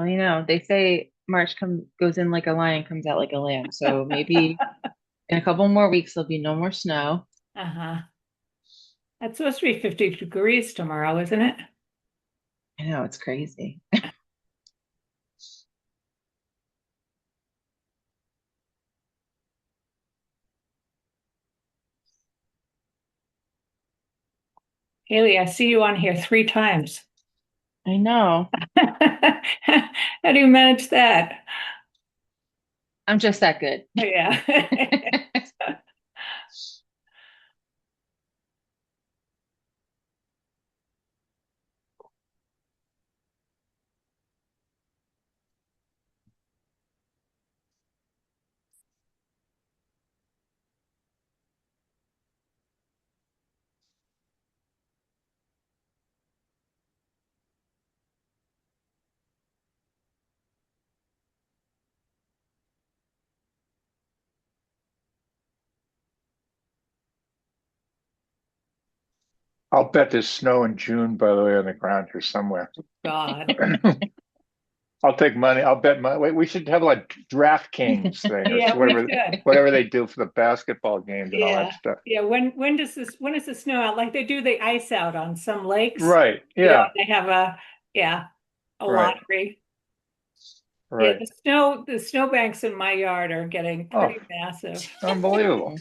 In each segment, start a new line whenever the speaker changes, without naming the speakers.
Well, they say March goes in like a lion, comes out like a lamb. So maybe in a couple more weeks there'll be no more snow.
Uh-huh. It's supposed to be 50 degrees tomorrow, isn't it?
I know it's crazy.
Haley, I see you on here 3 times.
I know.
How do you manage that?
I'm just that good.
Oh, yeah.
I'll bet there's snow in June, by the way, on the ground here somewhere.
God.
I'll take money. I'll bet money. Wait, we should have like DraftKings thing or
Yeah, we should.
whatever they do for the basketball games and all that
Yeah.
stuff.
Yeah. When does the snow out? Like they do the ice out on some lakes.
Right. Yeah.
They have yeah, a
Right.
lottery. Yeah,
Right.
the snowbanks in my yard are getting
Oh,
pretty massive.
unbelievable.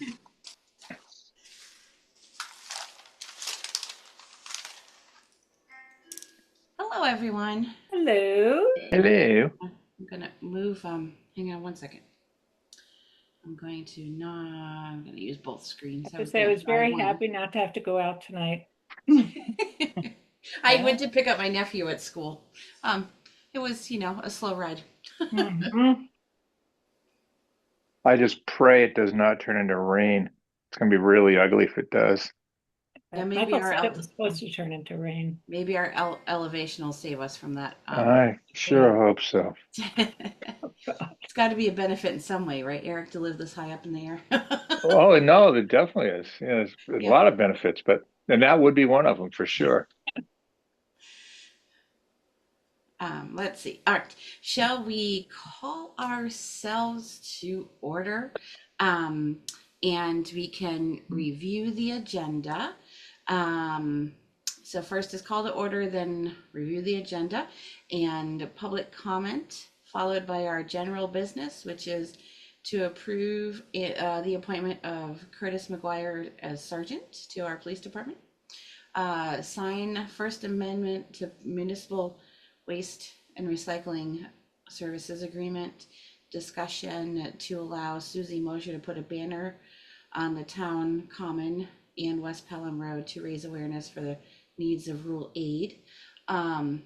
Hello, everyone.
Hello.
Hello.
I'm gonna move. Hang on one second. I'm gonna use both
I
screens.
have
I
to
was
say I
gonna
was
try
very
one.
happy not to have to go out tonight.
I
Yeah.
went to pick up my nephew at school. Um, it was, a slow ride.
Mhm.
I just pray it does not turn into rain. It's gonna be really ugly if it does.
Yeah,
Michael said it was supposed to turn into rain.
maybe our elevation will save us from that.
I
Yeah.
sure hope so.
It's got to be a benefit in some way, right, Eric, to live this high up in the air?
Oh, no, there definitely is. Yeah, there's a
Yeah.
lot of benefits, but and that would be one of them for sure.
Let's see. All right. Shall we call ourselves to order? Um, and we can review the agenda. Um, so first is call to order, then review the agenda and public comment, followed by our general business, which is to approve the appointment of Curtis McGuire as sergeant to our police department. Sign First Amendment to Municipal Waste and Recycling Services Agreement. Discussion to allow Susie Mosher to put a banner on the town common and West Pelham Road to raise awareness for the needs of rural aid. Um,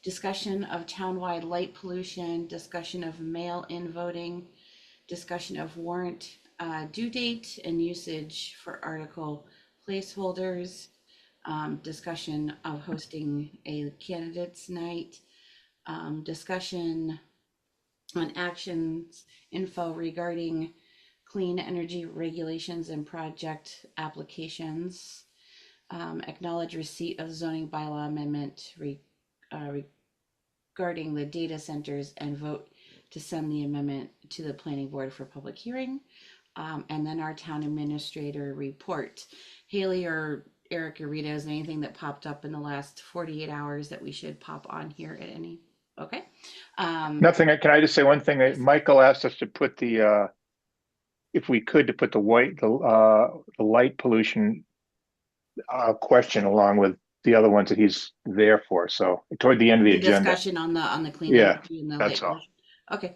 Discussion of townwide light pollution, discussion of mail-in voting, discussion of warrant due date and usage for article placeholders, discussion of hosting a candidates night, discussion on actions info regarding clean energy regulations and project applications, acknowledge receipt of zoning bylaw amendment uh, regarding the data centers and vote to send the amendment to the planning board for public hearing. And then our town administrator report. Haley or Eric or Rita, is there anything that popped up in the last 48 hours that we should pop on here at any? Okay.
Nothing. Can I just say one thing?
Yes.
Michael asked us to put if we could, to put the light pollution question along with the other ones that he's there for. So toward the end of the
The
agenda.
discussion on the clean
Yeah,
energy and the
that's
light
all.
pollution. Okay.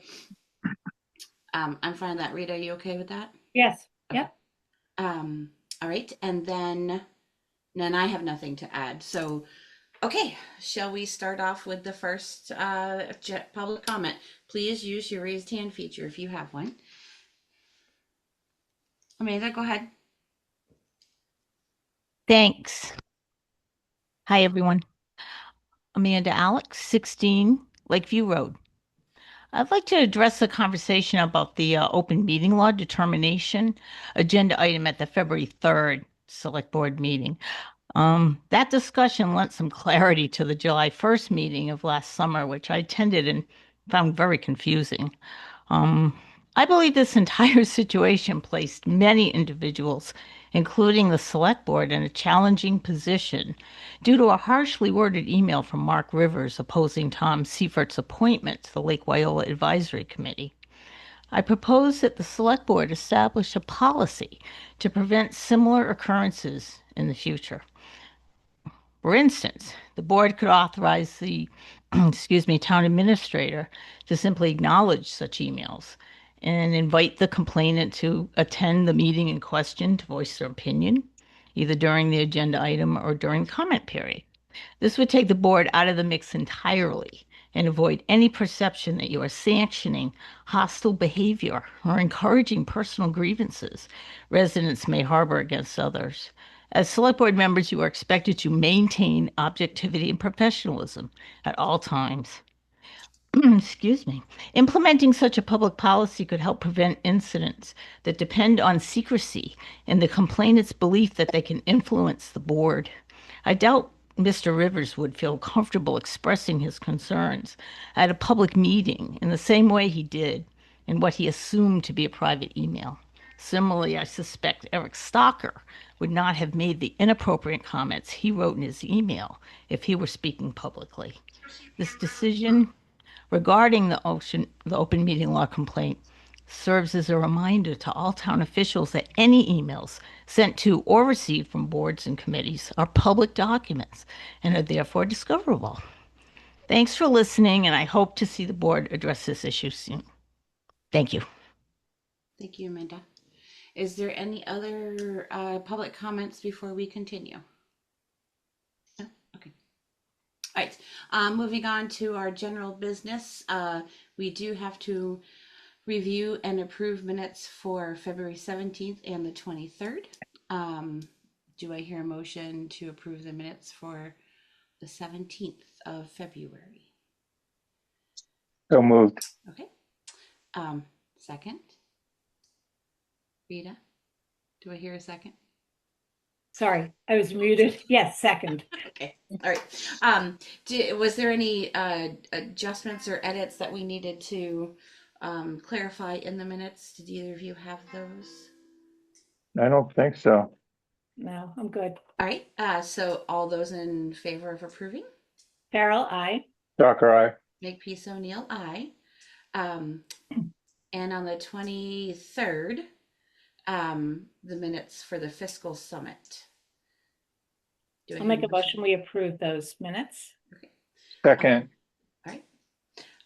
I'm fine with that. Rita, are you okay with that?
Yes.
Okay.
Yep.
All right. And then I have nothing to add. So, okay, shall we start off with the first public comment? Please use your raised hand feature if you have one. Amanda, go ahead.
Thanks. Hi, everyone. Amanda Alex, 16 Lakeview Road. I'd like to address the conversation about the open meeting law determination agenda item at the February 3rd Select Board meeting. That discussion lent some clarity to the July 1st meeting of last summer, which I attended and found very confusing. Um, I believe this entire situation placed many individuals, including the select board, in a challenging position due to a harshly worded email from Mark Rivers opposing Tom Seifert's appointment to the Lake Wyola Advisory Committee. I propose that the select board establish a policy to prevent similar occurrences in the future. For instance, the board could authorize the, excuse me, town administrator to simply acknowledge such emails and invite the complainant to attend the meeting in question to voice their opinion, either during the agenda item or during the comment period. This would take the board out of the mix entirely and avoid any perception that you are sanctioning hostile behavior or encouraging personal grievances residents may harbor against others. As select board members, you are expected to maintain objectivity and professionalism at all times. Excuse me. Implementing such a public policy could help prevent incidents that depend on secrecy and the complainant's belief that they can influence the board. I doubt Mr. Rivers would feel comfortable expressing his concerns at a public meeting in the same way he did in what he assumed to be a private email. Similarly, I suspect Eric Stocker would not have made the inappropriate comments he wrote in his email if he were speaking publicly. This decision regarding the open meeting law complaint serves as a reminder to all town officials that any emails sent to or received from boards and committees are public documents and are therefore discoverable. Thanks for listening, and I hope to see the board address this issue soon. Thank you.
Thank you, Amanda. Is there any other public comments before we continue? No? Okay. All right. Moving on to our general business. We do have to review and approve minutes for February 17th and the 23rd. Do I hear a motion to approve the minutes for the 17th of February?
So moved.
Okay. Second. Rita, do I hear a second?
Sorry, I was muted. Yes, second.
Okay, all right. Was there any adjustments or edits that we needed to clarify in the minutes? Did either of you have those?
I don't think so.
No, I'm good.
All right, so all those in favor of approving?
Farrell, aye.
Docker, aye.
Makepeace O'Neill, aye. And on the 23rd, the minutes for the fiscal summit.
I'll make a motion. We approve those minutes.
Okay.
Second.
All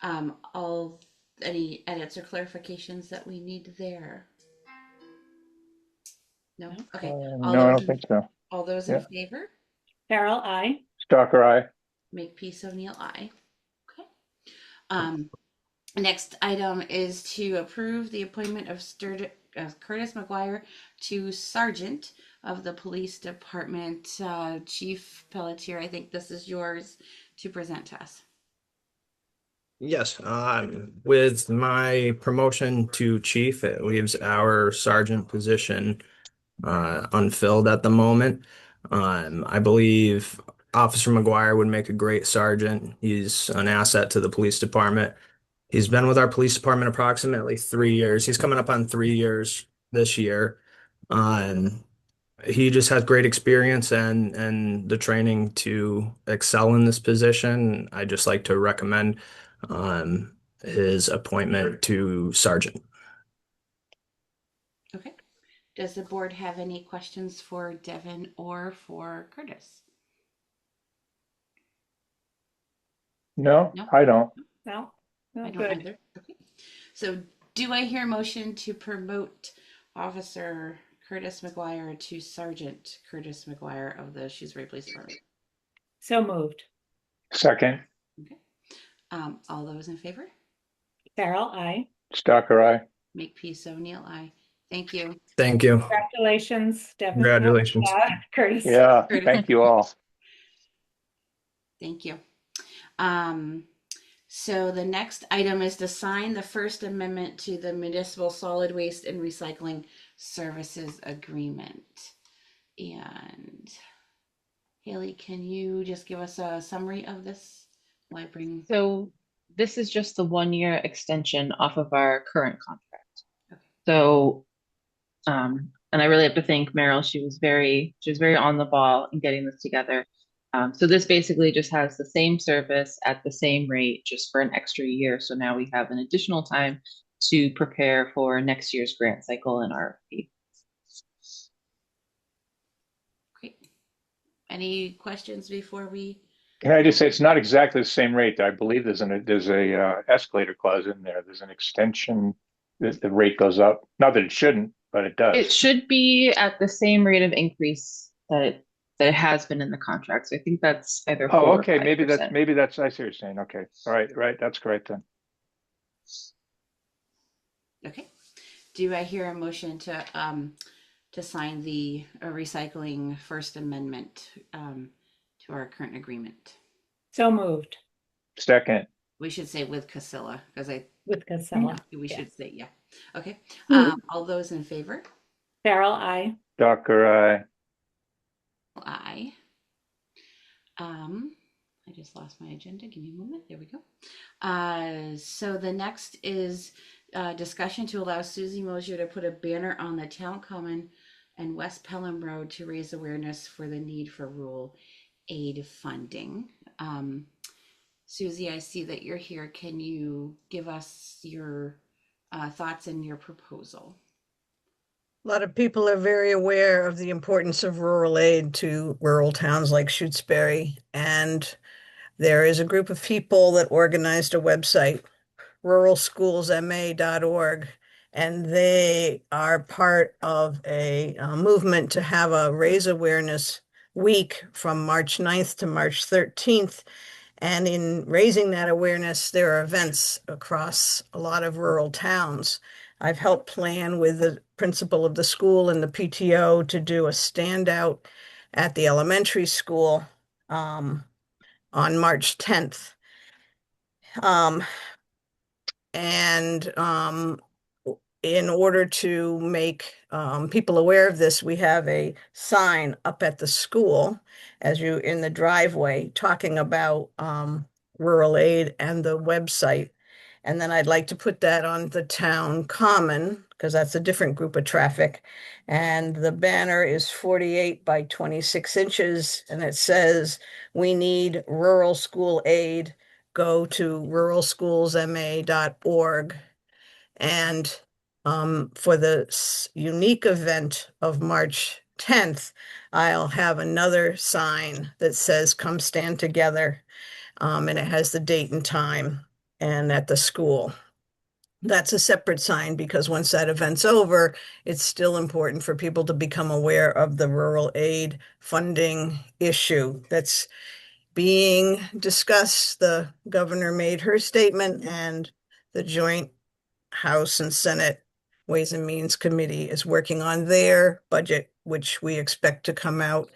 right. Any edits or clarifications that we need there? No? Okay.
No, I don't think so.
All those in favor?
Farrell, aye.
Docker, aye.
Makepeace O'Neill, aye. Okay. Next item is to approve the appointment of Curtis McGuire to Sergeant of the Police Department. Chief Pelletier, I think this is yours to present to us.
Yes, with my promotion to chief, it leaves our sergeant position unfilled at the moment. I believe Officer McGuire would make a great sergeant. He's an asset to the police department. He's been with our police department approximately 3 years. He's coming up on 3 years this year. He just has great experience and the training to excel in this position. I'd just like to recommend his appointment to sergeant.
Okay. Does the board have any questions for Devin or for Curtis?
No,
No?
I don't.
No, no,
I don't
good.
either. Okay. So do I hear a motion to promote Officer Curtis McGuire to Sergeant Curtis McGuire of the Shrewsbury Police Department?
So moved.
Second.
Okay. All those in favor?
Farrell, aye.
Docker, aye.
Makepeace O'Neill, aye. Thank you.
Thank you.
Congratulations, Devin.
Congratulations.
Curtis.
Yeah, thank you all.
Thank you. So the next item is to sign the First Amendment to the Municipal Solid Waste and Recycling Services Agreement. And Haley, can you just give us a summary of this? While I bring,
So this is just the 1 year extension off of our current contract.
okay.
So, and I really have to thank Meryl. She was very on the ball in getting this together. So this basically just has the same service at the same rate, just for an extra year. So now we have an additional time to prepare for next year's grant cycle and RFP.
Great. Any questions before we?
Can I just say, it's not exactly the same rate. I believe there's a escalator clause in there. There's an extension, the rate goes up. Not that it shouldn't, but it
It
does.
should be at the same rate of increase that it has been in the contract. So I think that's either 4
Oh,
or
okay,
5%.
maybe that's, I see what you're saying. Okay, all right, right, that's correct then.
Okay. Do I hear a motion to sign the recycling First Amendment to our current agreement?
So moved
Second,
We should say with Casilla, because
with Casella.
we
Yeah.
should say, yeah. Okay.
Mhm.
All those in favor?
Farrell, I.
Docker,
Aye. I just lost my agenda. Give me a moment. There we go. So the next is discussion to allow Susie Mosier to put a banner on the town common and West Pelham Road to raise awareness for the need for rural aid funding. Susie, I see that you're here. Can you give us your thoughts and your proposal?
A lot of people are very aware of the importance of rural aid to rural towns like Shutesbury. And there is a group of people that organized a website, ruralschoolsma.org. And they are part of a movement to have a Raise Awareness Week from March 9th to March 13th. And in raising that awareness, there are events across a lot of rural towns. I've helped plan with the principal of the school and the PTO to do a standout at the elementary school on March 10th. In order to make people aware of this, we have a sign up at the school as you in the driveway talking about rural aid and the website. And then I'd like to put that on the town common because that's a different group of traffic. And the banner is 48 by 26 inches and it says, "We need rural school aid. Go to ruralschoolsma.org." And for the unique event of March 10th, I'll have another sign that says, "Come stand together." And it has the date and time and at the school. That's a separate sign because once that event's over, it's still important for people to become aware of the rural aid funding issue that's being discussed. The governor made her statement and the joint House and Senate Ways and Means Committee is working on their budget, which we expect to come out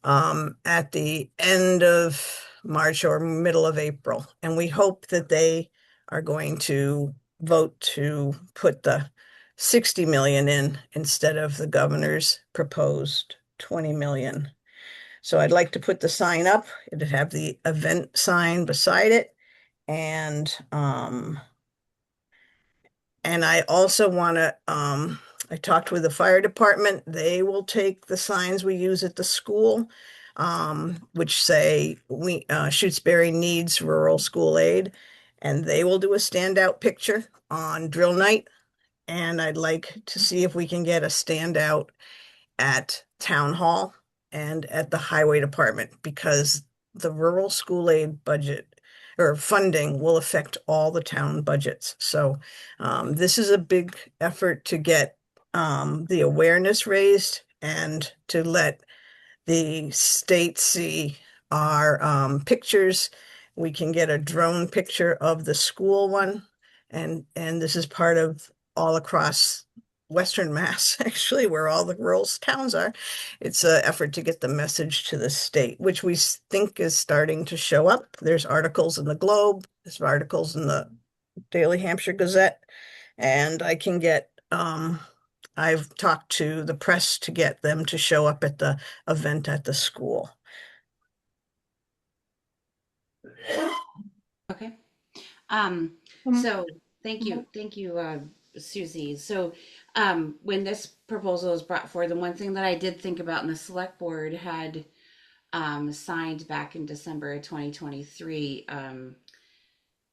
at the end of March or middle of April. And we hope that they are going to vote to put the 60 million in instead of the governor's proposed 20 million. So I'd like to put the sign up. It'd have the event sign beside it. And I also want to, I talked with the fire department. They will take the signs we use at the school, which say Shutesbury needs rural school aid, and they will do a standout picture on drill night. And I'd like to see if we can get a standout at town hall and at the highway department because the rural school aid budget or funding will affect all the town budgets. So this is a big effort to get the awareness raised and to let the state see our pictures. We can get a drone picture of the school one. And this is part of all across Western Mass, actually, where all the rural towns are. It's an effort to get the message to the state, which we think is starting to show up. There's articles in the Globe, there's articles in the Daily Hampshire Gazette, and I can get, I've talked to the press to get them to show up at the event at the school.
Okay. Um,
Um,
so thank you, Susie. So, when this proposal was brought forward, the one thing that I did think about, and the select board had signed back in December of 2023,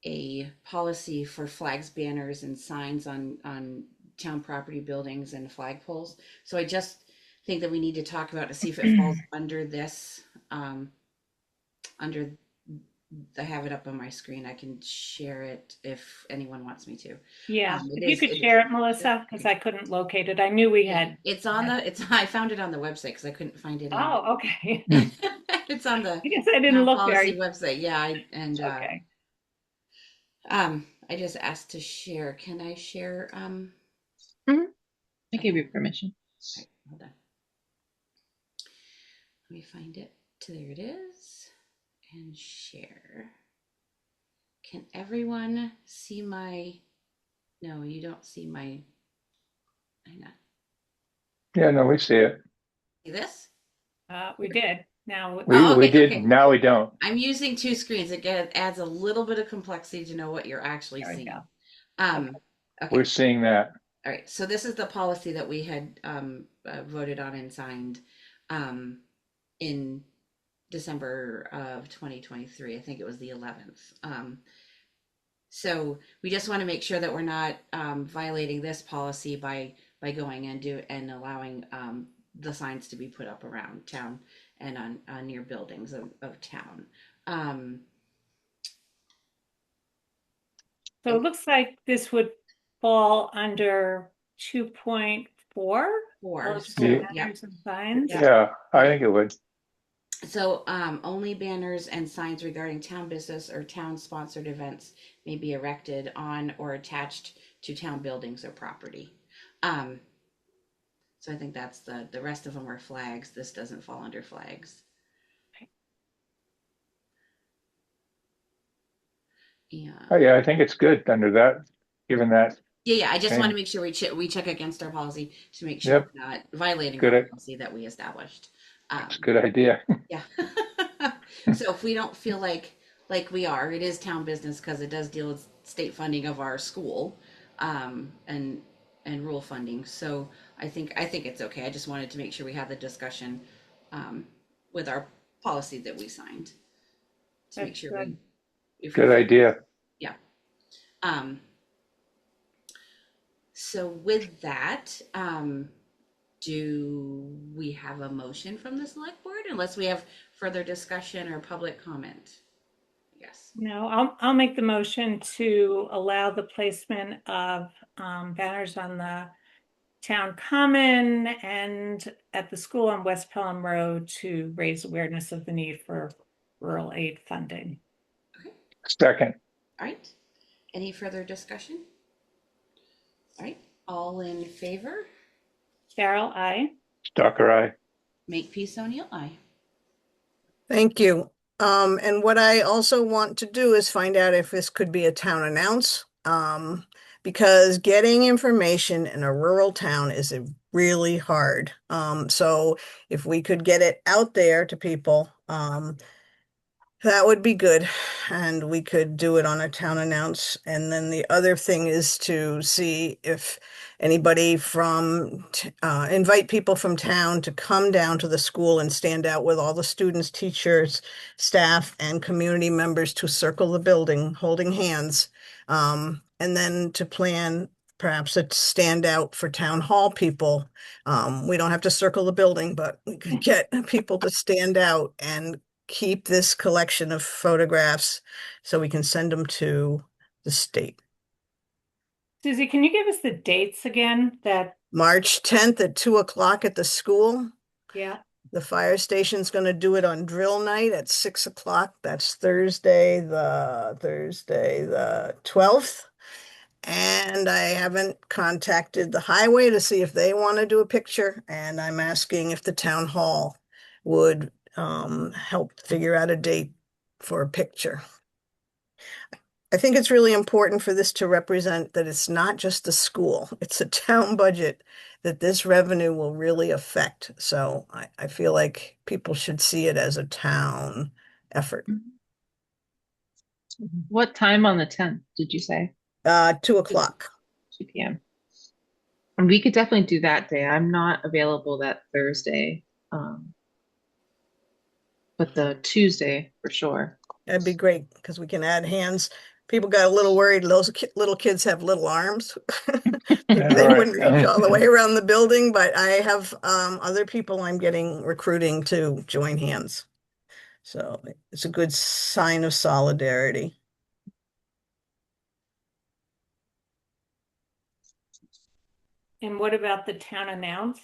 a policy for flags, banners, and signs on town property, buildings, and flagpoles. So I just think that we need to talk about to see if it falls under this, under. I have it up on my screen. I can share it if anyone wants me to.
Yeah,
It
if you
is.
could
It is.
share it, Melissa, because I couldn't locate it. I knew we
Yeah,
had.
it's on the. It's. I found it on the website because I couldn't find it in.
Oh, okay.
It's on the
I guess I didn't
town
look
policy
very.
website. Yeah,
Okay.
I just asked to share. Can I share?
I give you permission.
Right, hold on. Let me find it. There it is. And share. Can everyone see my? No, you don't see my. Hang on.
Yeah, no, we see it.
See this?
We did. Now,
Oh,
We
okay,
did,
okay.
now we don't.
I'm using two screens. Adds a little bit of complexity to know what you're actually
there we
seeing.
go.
Okay.
We're seeing that.
All right. So this is the policy that we had voted on and signed in December of 2023. I think it was the 11th. So we just want to make sure that we're not violating this policy by going and allowing the signs to be put up around town and on near buildings of town.
So it looks like this would fall under 2.4.
Four.
Eligible
Yeah.
banners and signs.
Yeah, I think it would.
So only banners and signs regarding town business or town sponsored events may be erected on or attached to town buildings or property. So I think that's the rest of them are flags. This doesn't fall under flags. Yeah.
Oh, yeah, I think it's good under that, given that.
Yeah. I just
Okay.
want to make sure we check against our policy to make sure
Yep.
we're not violating
Good.
our policy that we established.
It's a good idea.
Yeah. So if we don't feel like we are, it is town business because it does deal with state funding of our school, and rural funding. So I think it's okay. I just wanted to make sure we had the discussion with our policy that we signed to make
That's
sure
good.
if
Good idea.
Yeah. So with that, do we have a motion from the select board unless we have further discussion or public comment? Yes.
No, I'll make the motion to allow the placement of banners on the town common and at the school on West Pelham Road to raise awareness of the need for rural aid funding.
Second.
All right. Any further discussion? All right. All in favor?
Carol, aye.
Stalker eye.
Makepeace O'Neill, aye.
Thank you. And what I also want to do is find out if this could be a town announce. Because getting information in a rural town is really hard. So if we could get it out there to people, that would be good. And we could do it on a town announce. And then the other thing is to see if anybody invite people from town to come down to the school and stand out with all the students, teachers, staff, and community members to circle the building, holding hands. And then to plan perhaps a standout for town hall people. We don't have to circle the building, but we could get people to stand out and keep this collection of photographs so we can send them to the state.
Susie, can you give us the dates again?
March 10th at 2 o'clock at the school.
Yeah.
The fire station's going to do it on drill night at 6 o'clock. That's Thursday the 12th. And I haven't contacted the highway to see if they want to do a picture. And I'm asking if the town hall would help figure out a date for a picture. I think it's really important for this to represent that it's not just the school, it's a town budget that this revenue will really affect. So I feel like people should see it as a town effort.
What time on the 10th did you say?
2 o'clock.
2 p.m. And we could definitely do that day. I'm not available that Thursday, but the Tuesday for sure.
That'd be great because we can add hands. People got a little worried. Those little kids have little arms. They
right.
wouldn't reach all the way around the building, but I have other people I'm getting recruiting to join hands. So it's a good sign of solidarity.
And what about the town announce?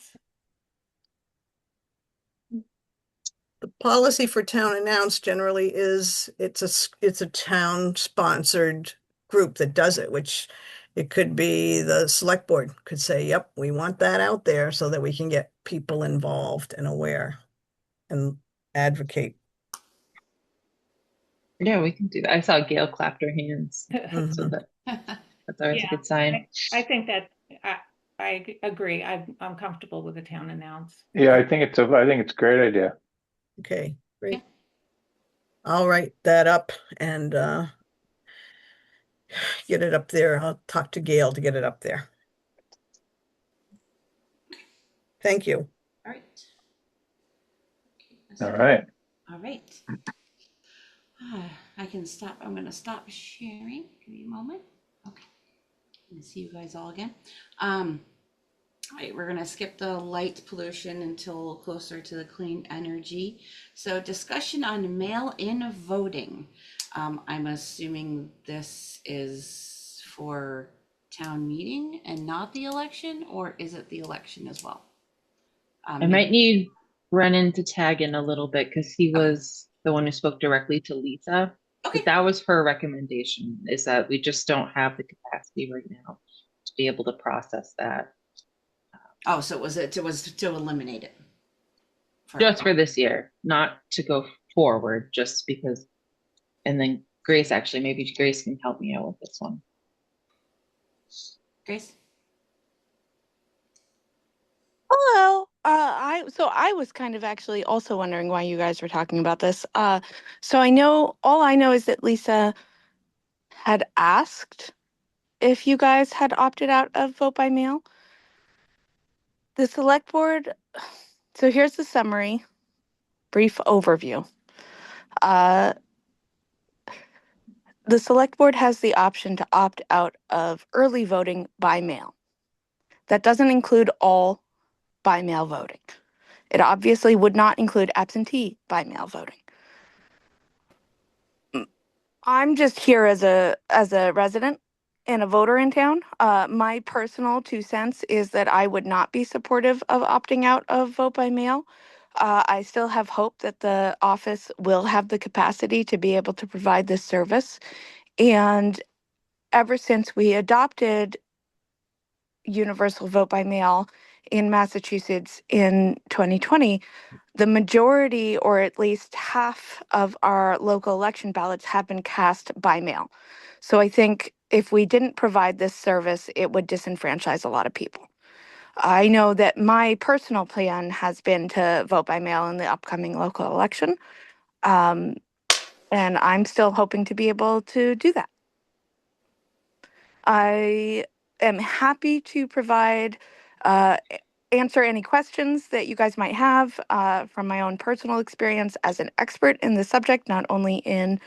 The policy for town announce generally is it's a town sponsored group that does it, which it could be the select board could say, yep, we want that out there so that we can get people involved and aware and advocate.
Yeah, we can do that. I saw Gail clapped her hands, so
Mhm.
that's always a
Yeah,
good sign.
I think that I agree. I'm comfortable with the town announce.
Yeah, I think it's a great idea.
Okay, great. I'll write that up and get it up there. I'll talk to Gail to get it up there. Thank you.
All right.
All right.
All right. I can stop. I'm going to stop sharing. Give me a moment. Okay. Let me see you guys all again. All right, we're going to skip the light pollution until closer to the clean energy. So discussion on mail-in voting. I'm assuming this is for town meeting and not the election, or is it the election as well?
I might need Brennan to tag in a little bit because he was the one who spoke directly to Lisa.
Okay.
But that was her recommendation, is that we just don't have the capacity right now to be able to process that.
Oh, so it was to eliminate it.
Just for this year, not to go forward, just because. And then Grace, actually, maybe Grace can help me out with this one.
Grace?
Hello. I was kind of actually also wondering why you guys were talking about this. So all I know is that Lisa had asked if you guys had opted out of vote by mail. The select board, so here's the summary, brief overview. The select board has the option to opt out of early voting by mail. That doesn't include all by mail voting. It obviously would not include absentee by mail voting. I'm just here as a resident and a voter in town. My personal 2 cents is that I would not be supportive of opting out of vote by mail. I still have hope that the office will have the capacity to be able to provide this service. And ever since we adopted universal vote by mail in Massachusetts in 2020, the majority, or at least half of our local election ballots have been cast by mail. So I think if we didn't provide this service, it would disenfranchise a lot of people. I know that my personal plan has been to vote by mail in the upcoming local election. And I'm still hoping to be able to do that. I am happy to provide answer any questions that you guys might have from my own personal experience as an expert in the subject, not only in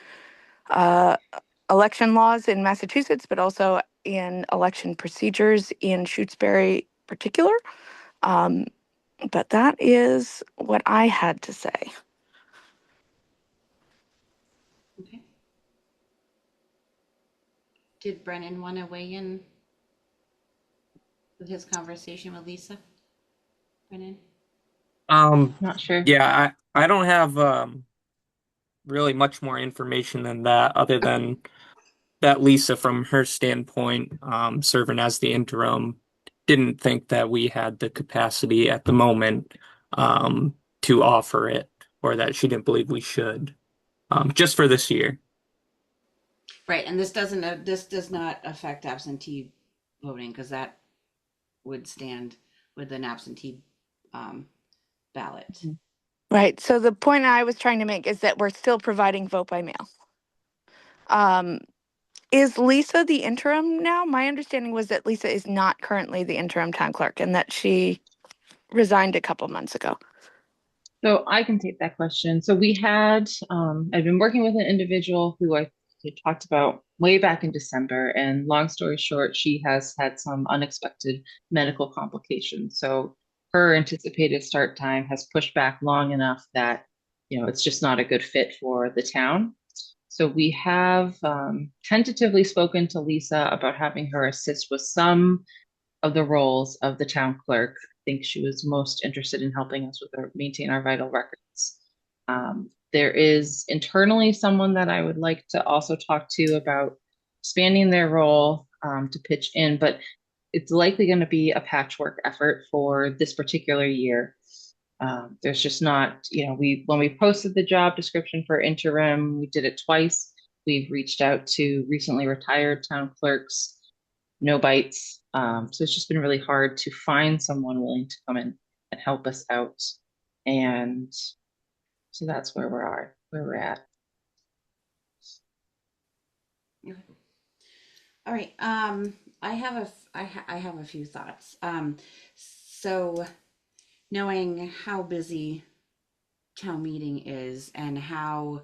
election laws in Massachusetts, but also in election procedures in Shutesbury particular. But that is what I had to say.
Okay. Did Brennan want to weigh in with his conversation with Lisa? Brennan?
Not sure.
Yeah, I don't have really much more information than that, other than that Lisa, from her standpoint, serving as the interim, didn't think that we had the capacity at the moment to offer it, or that she didn't believe we should, just for this year.
Right, and this does not affect absentee voting, because that would stand with an absentee ballot.
Right. So the point I was trying to make is that we're still providing vote by mail. Is Lisa the interim now? My understanding was that Lisa is not currently the interim town clerk and that she resigned a couple months ago.
So I can take that question. So we had, I've been working with an individual who I had talked about way back in December, and long story short, she has had some unexpected medical complications. So her anticipated start time has pushed back long enough that, it's just not a good fit for the town. So we have tentatively spoken to Lisa about having her assist with some of the roles of the town clerk. I think she was most interested in helping us with maintain our vital records. There is internally someone that I would like to also talk to about expanding their role to pitch in, but it's likely going to be a patchwork effort for this particular year. There's just not, when we posted the job description for interim, we did it twice. We've reached out to recently retired town clerks, no bites. So it's just been really hard to find someone willing to come in and help us out. And so that's where we're at.
All right. I have a few thoughts. So knowing how busy town meeting is and how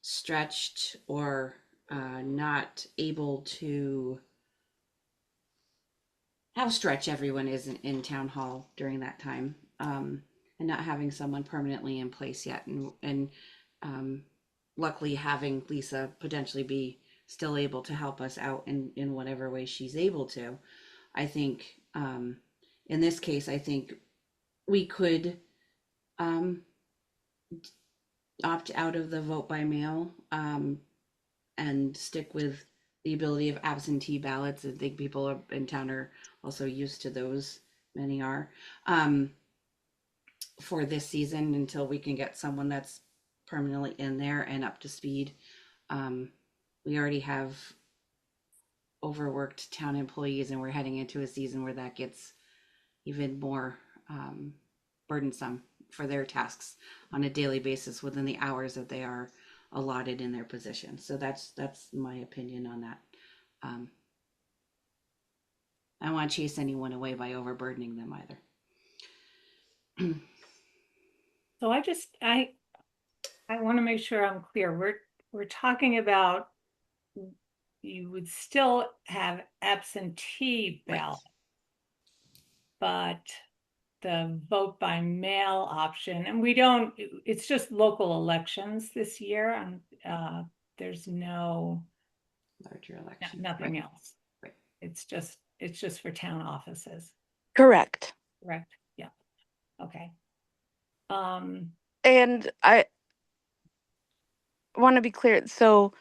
stretched or not able to, how stretched everyone is in town hall during that time, and not having someone permanently in place yet, and luckily having Lisa potentially be still able to help us out in whatever way she's able to. I think in this case, I think we could opt out of the vote by mail and stick with the ability of absentee ballots. I think people in town are also used to those. Many are, for this season until we can get someone that's permanently in there and up to speed. We already have overworked town employees, and we're heading into a season where that gets even more burdensome for their tasks on a daily basis within the hours that they are allotted in their position. So that's my opinion on that. I don't want to chase anyone away by overburdening them either.
So I want to make sure I'm clear. We're talking about you would still have absentee ballot, but the vote by mail option, and it's just local elections this year, and there's no
larger election,
nothing
right.
else.
Right.
It's just for town offices.
Correct.
Correct. Yeah. Okay.
And I want to be clear. So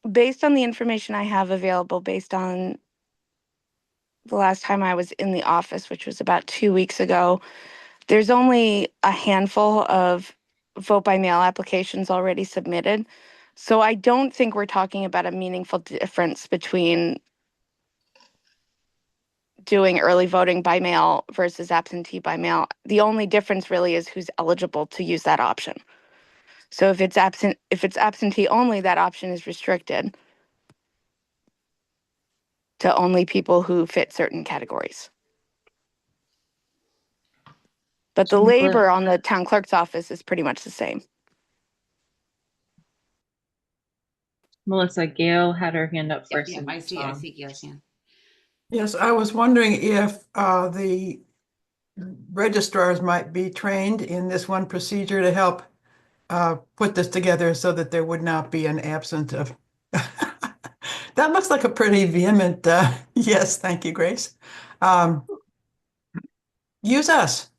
based on the information I have available, based on the last time I was in the office, which was about 2 weeks ago, there's only a handful of vote by mail applications already submitted. So I don't think we're talking about a meaningful difference between doing early voting by mail versus absentee by mail. The only difference really is who's eligible to use that option. So if it's absentee only, that option is restricted to only people who fit certain categories. But the labor on the town clerk's office is pretty much the same.
Melissa, Gail had her hand up first.
Yeah, I see Gail's hand.
Yes, I was wondering if the registrars might be trained in this one procedure to help put this together so that there would not be an absence of. That looks like a pretty vehement yes, thank you, Grace. Use us.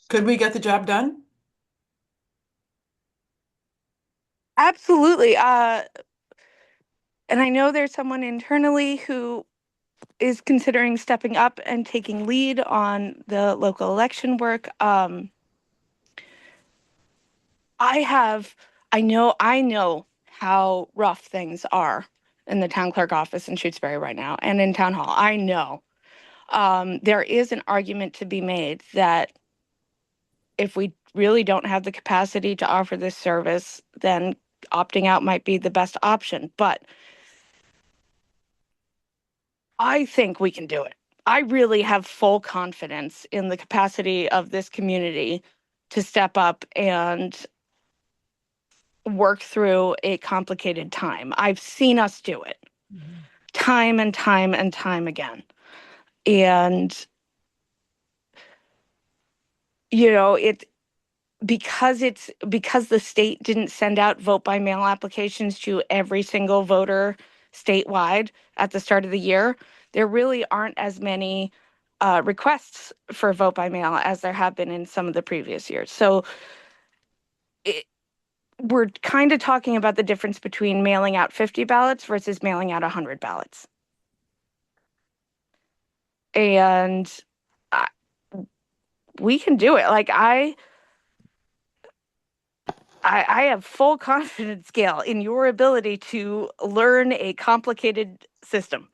Could we get the job done?
Absolutely. And I know there's someone internally who is considering stepping up and taking lead on the local election work. I know how rough things are in the town clerk office in Shutesbury right now and in town hall. I know. There is an argument to be made that if we really don't have the capacity to offer this service, then opting out might be the best option. But I think we can do it. I really have full confidence in the capacity of this community to step up and work through a complicated time. I've seen us do it time and time and time again. And, you know, because the state didn't send out vote by mail applications to every single voter statewide at the start of the year, there really aren't as many requests for vote by mail as there have been in some of the previous years. So we're kind of talking about the difference between mailing out 50 ballots versus mailing out 100 ballots. And we can do it. Like I have full confidence, Gail, in your ability to learn a complicated system.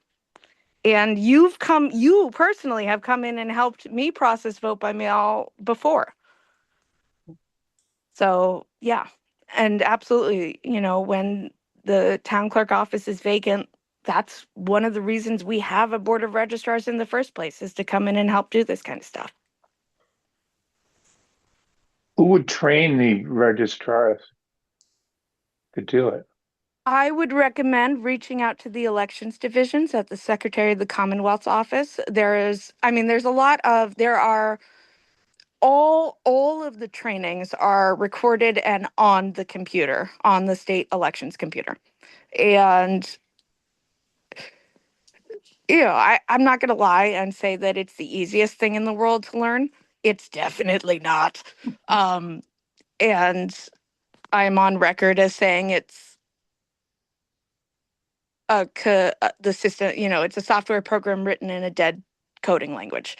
And you personally have come in and helped me process vote by mail before. So yeah, and absolutely, you know, when the town clerk office is vacant, that's one of the reasons we have a board of registrars in the first place, is to come in and help do this kind of stuff.
Who would train the registrars to do it?
I would recommend reaching out to the elections divisions at the Secretary of the Commonwealth's office. There's all of the trainings are recorded and on the computer, on the state elections computer. And, you know, I'm not going to lie and say that it's the easiest thing in the world to learn. It's definitely not. And I'm on record as saying it's the system, you know, it's a software program written in a dead coding language.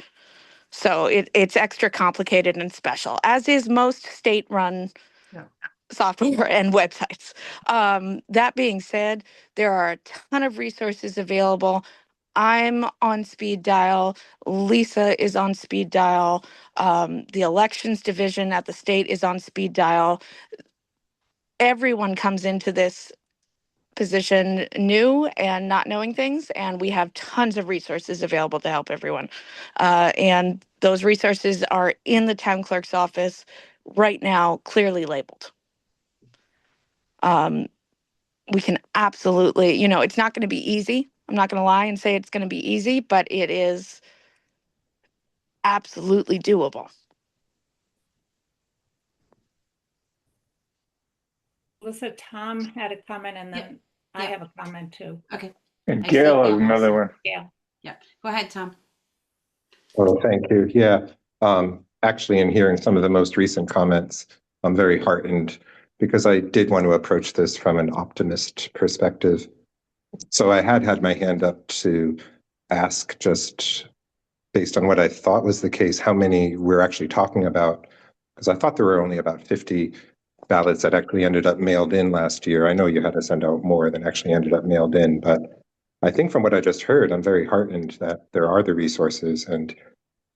So it's extra complicated and special, as is most state-run software and websites. That being said, there are a ton of resources available. I'm on speed dial. Lisa is on speed dial. The elections division at the state is on speed dial. Everyone comes into this position new and not knowing things, and we have tons of resources available to help everyone. And those resources are in the town clerk's office right now, clearly labeled. We can absolutely, you know, it's not going to be easy. I'm not going to lie and say it's going to be easy, but it is absolutely doable.
Lisa, Tom had a comment, and then I have a comment too.
Okay.
And
I
Gail
see
has another one.
Yeah.
Yeah. Go ahead, Tom.
Well, thank you. Yeah. Actually, in hearing some of the most recent comments, I'm very heartened because I did want to approach this from an optimist perspective. So I had my hand up to ask, just based on what I thought was the case, how many we're actually talking about, because I thought there were only about 50 ballots that actually ended up mailed in last year. I know you had to send out more than actually ended up mailed in, but I think from what I just heard, I'm very heartened that there are the resources and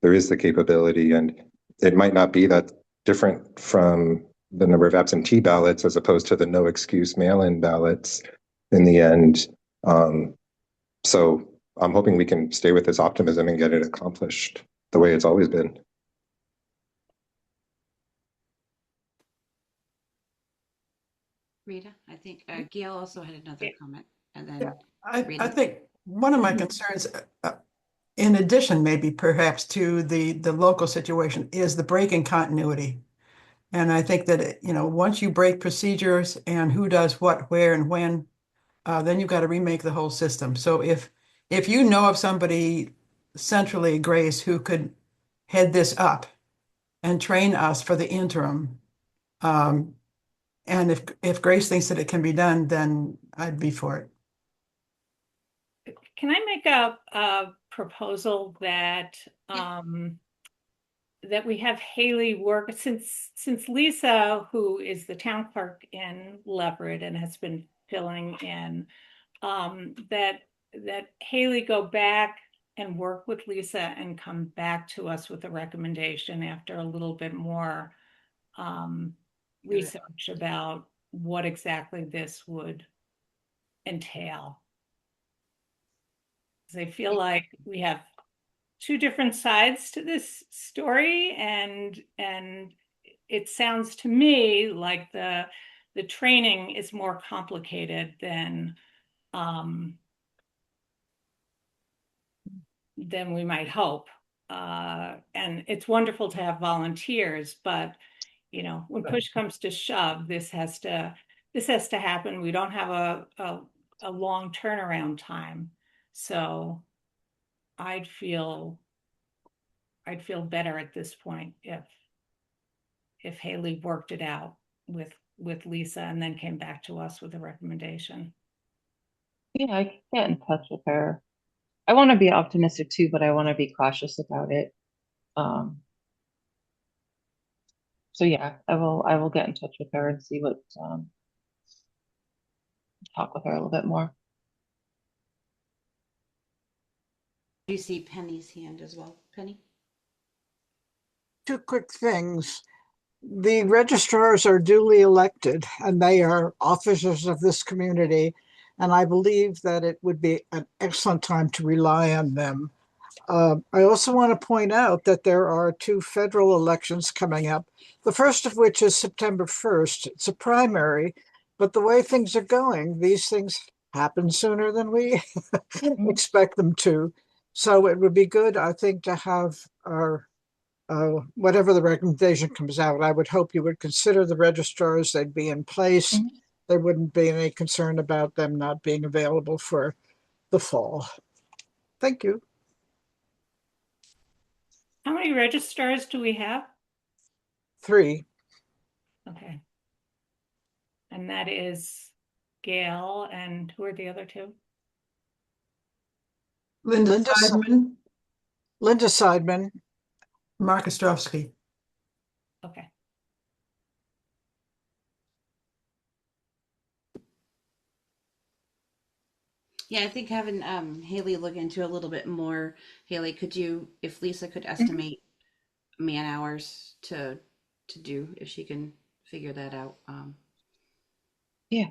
there is the capability, and it might not be that different from the number of absentee ballots as opposed to the no excuse mail-in ballots in the end. So I'm hoping we can stay with this optimism and get it accomplished the way it's always been.
Rita, I think Gail also had another comment, and then
I think one of my concerns, in addition, maybe perhaps to the local situation, is the break in continuity. And I think that, you know, once you break procedures and who does what, where, and when, then you've got to remake the whole system. So if you know of somebody centrally, Grace, who could head this up and train us for the interim, and if Grace thinks that it can be done, then I'd be for it.
Can I make a proposal that that we have Haley work, since Lisa, who is the town clerk in Leverett and has been filling in, that Haley go back and work with Lisa and come back to us with a recommendation after a little bit more research about what exactly this would entail. 'Cause I feel like we have two different sides to this story, and it sounds to me like the training is more complicated than we might hope. And it's wonderful to have volunteers, but you know, when push comes to shove, this has to happen. We don't have a long turnaround time. So I'd feel better at this point if Haley worked it out with Lisa and then came back to us with a recommendation.
Yeah, I can get in touch with her. I want to be optimistic too, but I want to be cautious about it. So yeah, I will get in touch with her and see what talk with her a little bit more.
Do you see Penny's hand as well, Penny?
Two quick things. The registrars are duly elected and they are officers of this community. And I believe that it would be an excellent time to rely on them. I also want to point out that there are two federal elections coming up, the first of which is September 1st. It's a primary, but the way things are going, these things happen sooner than we expect them to. So it would be good, I think, to have our whatever the recommendation comes out. I would hope you would consider the registrars. They'd be in place. There wouldn't be any concern about them not being available for the fall. Thank you.
How many registrars do we have?
3.
Okay. And that is Gail, and who are the other two?
Linda Seidman,
Linda Seidman,
Mark Ostrovsky.
Okay.
Yeah, I think having Haley look into a little bit more. Haley, could you, if Lisa could estimate man hours to do, if she can figure that out?
Yeah.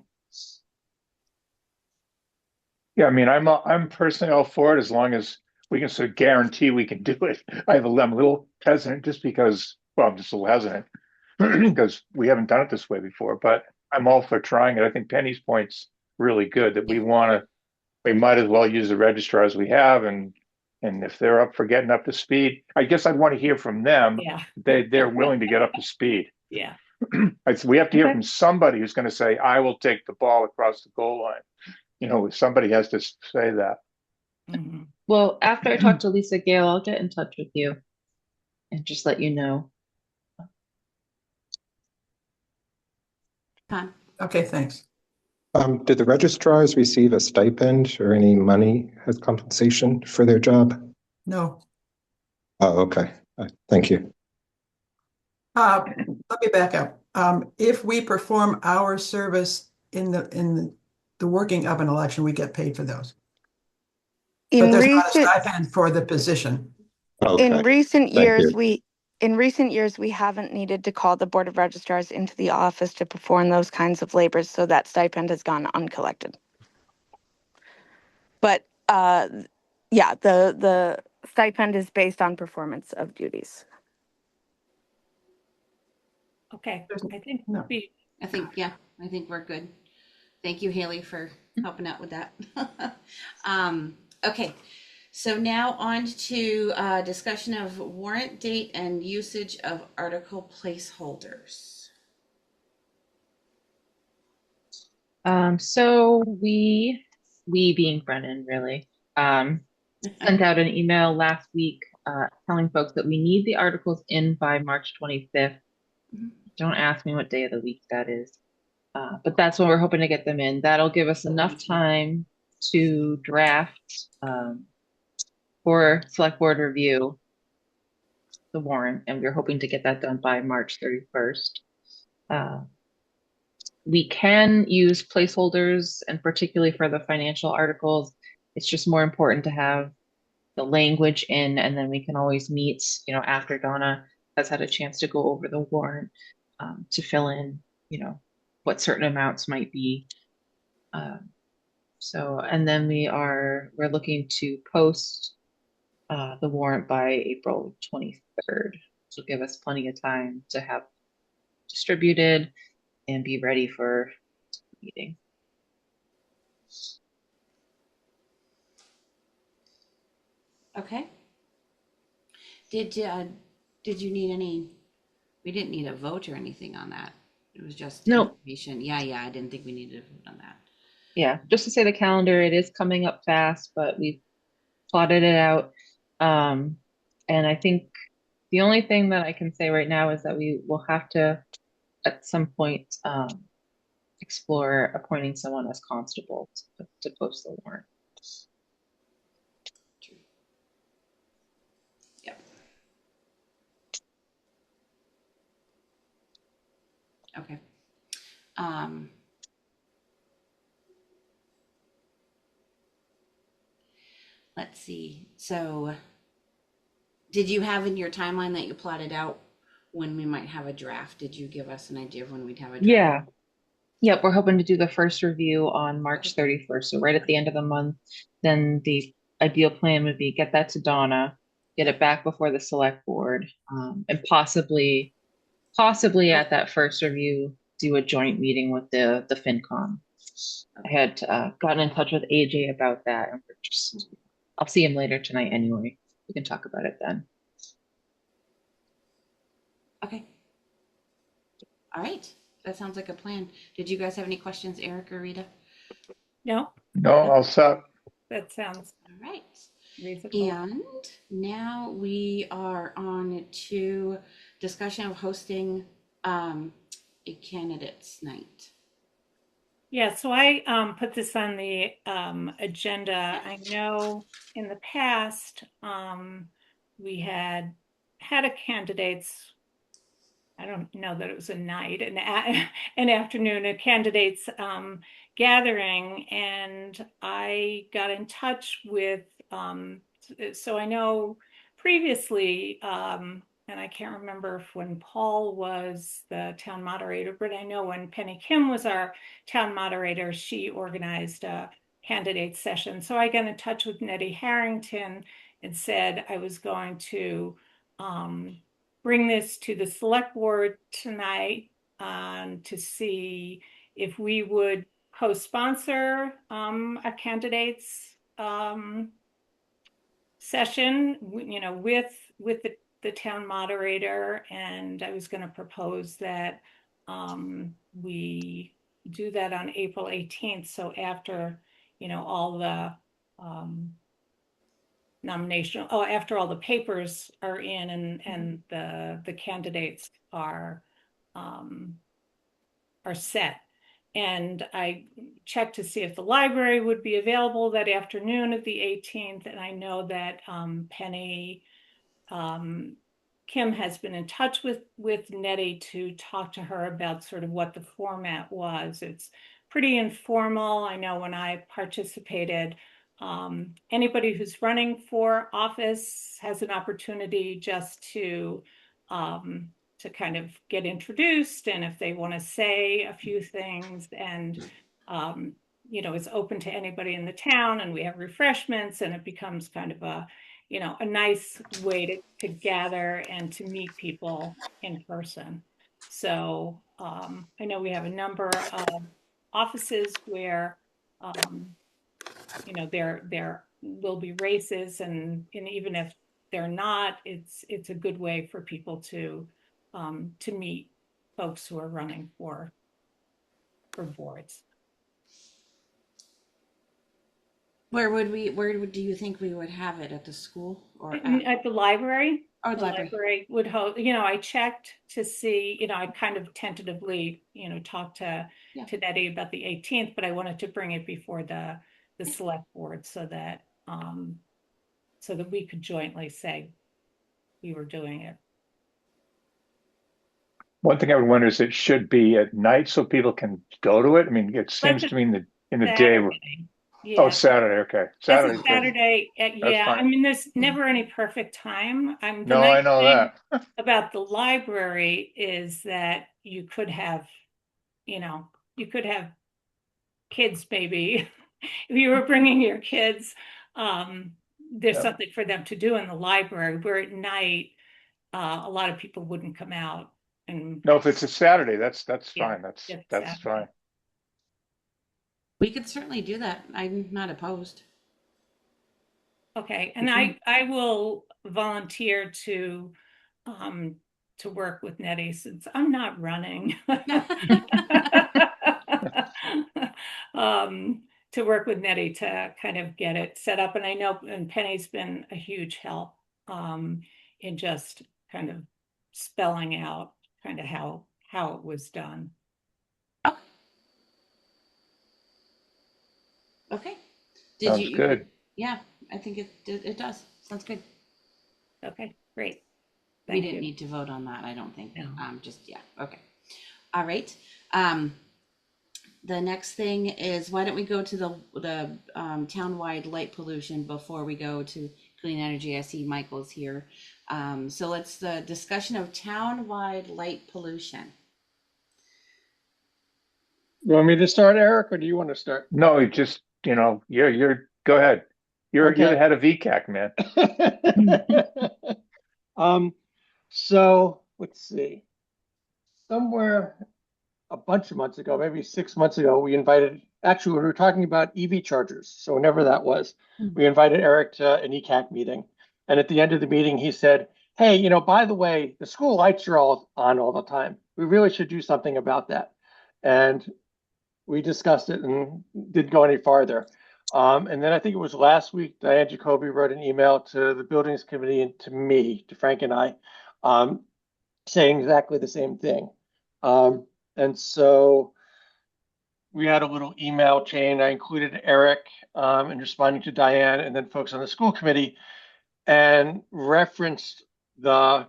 Yeah, I mean, I'm personally all for it as long as we can sort of guarantee we can do it. I'm a little hesitant just because, well, I'm just a little hesitant because we haven't done it this way before, but I'm all for trying it. I think Penny's point's really good that we might as well use the registrars we have, and if they're up for getting up to speed, I guess I'd want to hear from them.
Yeah.
They're willing to get up to speed.
Yeah.
We have to hear from somebody who's going to say, I will take the ball across the goal line. You know, somebody has to say that.
Well, after I talk to Lisa Gale, I'll get in touch with you and just let you know.
Okay, thanks.
Did the registrars receive a stipend or any money as compensation for their job?
No.
Oh, okay. Thank you.
Let me back up. If we perform our service in the working of an election, we get paid for those. But there's not a stipend for the position.
Okay.
In recent
Thank
years,
you.
we haven't needed to call the Board of Registrars into the office to perform those kinds of labors, so that stipend has gone uncollected. But yeah, the stipend is based on performance of duties.
Okay, I think
I think we're good. Thank you, Haley, for helping out with that. Okay, so now on to discussion of warrant date and usage of article placeholders.
So we being Brennan really, sent out an email last week telling folks that we need the articles in by March 25th. Don't ask me what day of the week that is. But that's when we're hoping to get them in. That'll give us enough time to draft for select board review the warrant, and we're hoping to get that done by March 31st. We can use placeholders, and particularly for the financial articles, it's just more important to have the language in, and then we can always meet, you know, after Donna has had a chance to go over the warrant. to fill in, what certain amounts might be. And then we're looking to post the warrant by April 23rd. So give us plenty of time to have distributed and be ready for the meeting.
Okay. Did you need any? We didn't need a vote or anything on that. It was just
Nope.
information. Yeah, I didn't think we needed a vote on that.
Yeah, just to say the calendar, it is coming up fast, but we've plotted it out. And I think the only thing that I can say right now is that we will have to, at some point, explore appointing someone as constable to post the warrant.
Yep. Okay. Let's see. So, did you have in your timeline that you plotted out when we might have a draft? Did you give us an idea of when we'd have a draft?
Yeah. Yep, we're hoping to do the first review on March 31st, so right at the end of the month. Then the ideal plan would be get that to Donna, get it back before the select board, and possibly at that first review, do a joint meeting with the FinCom. I had gotten in touch with AJ about that, and I'll see him later tonight anyway. We can talk about it then.
Okay. All right. That sounds like a plan. Did you guys have any questions, Eric or Rita?
No,
No, I'll stop.
that sounds
All right.
reasonable.
And now we are on to discussion of hosting a candidates night.
Yeah, so I put this on the agenda. I know in the past we had a candidates. I don't know that it was a night, an afternoon, a candidates gathering, and I got in touch with. So I know previously, and I can't remember if when Paul was the town moderator, but I know when Penny Kim was our town moderator, she organized a candidate session. So I got in touch with Nettie Harrington and said I was going to bring this to the select board tonight to see if we would co-sponsor a candidates session, with the town moderator, and I was going to propose that we do that on April 18th. So after, all the after all the papers are in and the candidates are set. And I checked to see if the library would be available that afternoon of the 18th. And I know that Penny Kim has been in touch with Nettie to talk to her about sort of what the format was. It's pretty informal. I know when I participated, anybody who's running for office has an opportunity just to kind of get introduced, and if they want to say a few things, and it's open to anybody in the town, and we have refreshments, and it becomes kind of a nice way to gather and to meet people in person. So I know we have a number of offices where there will be races, and even if they're not, it's a good way for people to meet folks who are running for boards.
Where do you think we would have it, at the school or
at the library?
Oh,
the library would host. I checked to see. I kind of tentatively, talked to Nettie about the 18th, but I wanted to bring it before the select board so that we could jointly say we were doing it.
One thing I would wonder is it should be at night so people can go to it. I mean, it seems to me in the day. Oh,
Yeah,
it's Saturday. Okay.
it's a
Saturday's good.
Saturday.
That's
Yeah, I
fine.
mean, there's never any perfect time. The
No, I
nice
know
thing
that.
about the library is that you could have, you could have kids maybe. If you were bringing your kids, there's
Yeah.
something for them to do in the library, where at night, a lot of people wouldn't come out and,
No, if it's a Saturday, that's
yeah,
fine.
it's
That's
Saturday.
fine.
We could certainly do that. I'm not opposed.
Okay, and I will volunteer um to work with Nettie since I'm not running. Um, to work with Nettie to kind of get it set up. And I know, and Penny's been a huge help in just kind of spelling out kind of how it was done.
Okay.
Sounds good.
Yeah, I think it does. Sounds good.
Okay, great.
We
Thank
didn't
you.
need to vote on that, I don't think.
No.
Yeah, okay. All right. The next thing is, why don't we go to the townwide light pollution before we go to clean energy? I see Michael's here. So let's the discussion of townwide light pollution.
You want me to start, Eric, or do you want to start?
No, you just, you're go ahead. You're the
Okay.
head of VCAC, man.
So let's see. Somewhere a bunch of months ago, maybe 6 months ago, we were talking about EV chargers. So whenever that was, we invited Eric to an ECAC meeting. And at the end of the meeting, he said, hey, by the way, the school lights are all on all the time. We really should do something about that. And we discussed it and didn't go any farther. And then I think it was last week, Diane Jacoby wrote an email to the buildings committee and to me, to Frank and I, saying exactly the same thing. And so we had a little email chain. I included Eric in responding to Diane and then folks on the school committee, and referenced the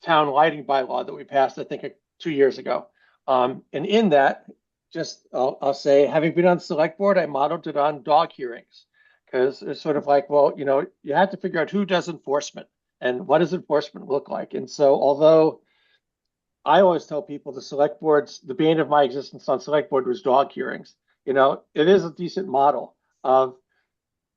town lighting bylaw that we passed, I think, 2 years ago. And in that, I'll say, having been on the select board, I modeled it on dog hearings, because it's sort of like, well, you have to figure out who does enforcement and what does enforcement look like. And so, although I always tell people the bane of my existence on select board was dog hearings. It is a decent model of,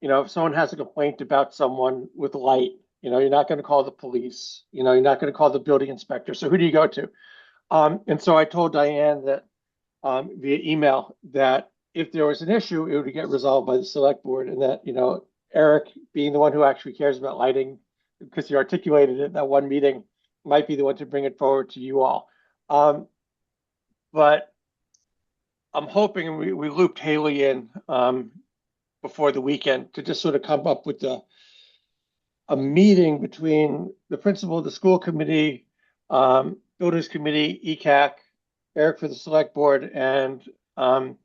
if someone has a complaint about someone with light, you're not going to call the police, you're not going to call the building inspector. So who do you go to? And so I told Diane that via email that if there was an issue, it would get resolved by the select board, and that, Eric, being the one who actually cares about lighting, because he articulated it in that one meeting, might be the one to bring it forward to you all. But I'm hoping we looped Haley in before the weekend to just sort of come up with a meeting between the principal of the school committee, buildings committee, ECAC, Eric for the select board, and the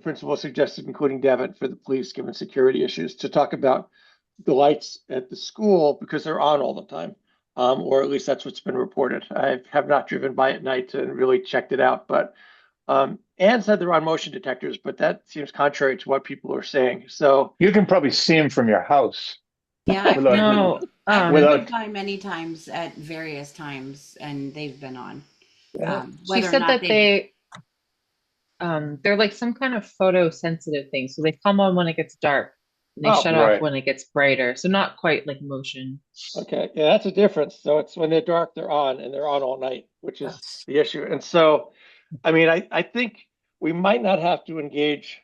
principal suggested including Devin for the police, given security issues, to talk about the lights at the school, because they're on all the time. Or at least that's what's been reported. I have not driven by at night and really checked it out, but Anne said they're on motion detectors, but that seems contrary to what people are saying. So
You can probably see them from your house.
Yeah,
No,
I've
Without-
driven by many times at various times, and they've been on.
she
Whether or
said
not
that they're like some kind of photosensitive thing. So they come on when it gets dark and they shut
right.
off when it gets brighter. So not quite like motion.
okay, yeah, that's a difference. So it's when they're dark, they're on, and they're on all night, which is the issue. And so, I mean, I think we might not have to engage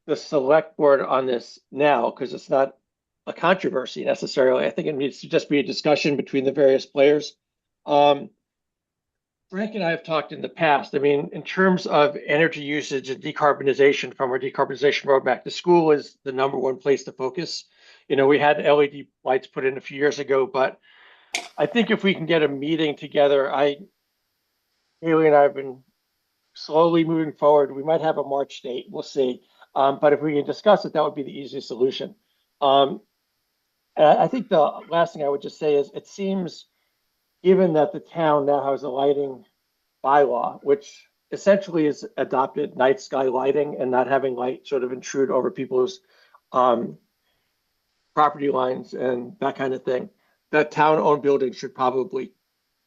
the select board on this now, because it's not a controversy necessarily. I think it needs to just be a discussion between the various players. Frank and I have talked in the past. I mean, in terms of energy usage and decarbonization from our decarbonization roadmap, the school is the number one place to focus. We had LED lights put in a few years ago, but I think if we can get a meeting together, Haley and I have been slowly moving forward. We might have a March date. We'll see. But if we can discuss it, that would be the easiest solution. And I think the last thing I would just say is, it seems, given that the town now has a lighting bylaw, which essentially has adopted night sky lighting and not having light sort of intrude over people's property lines and that kind of thing, that town-owned buildings should probably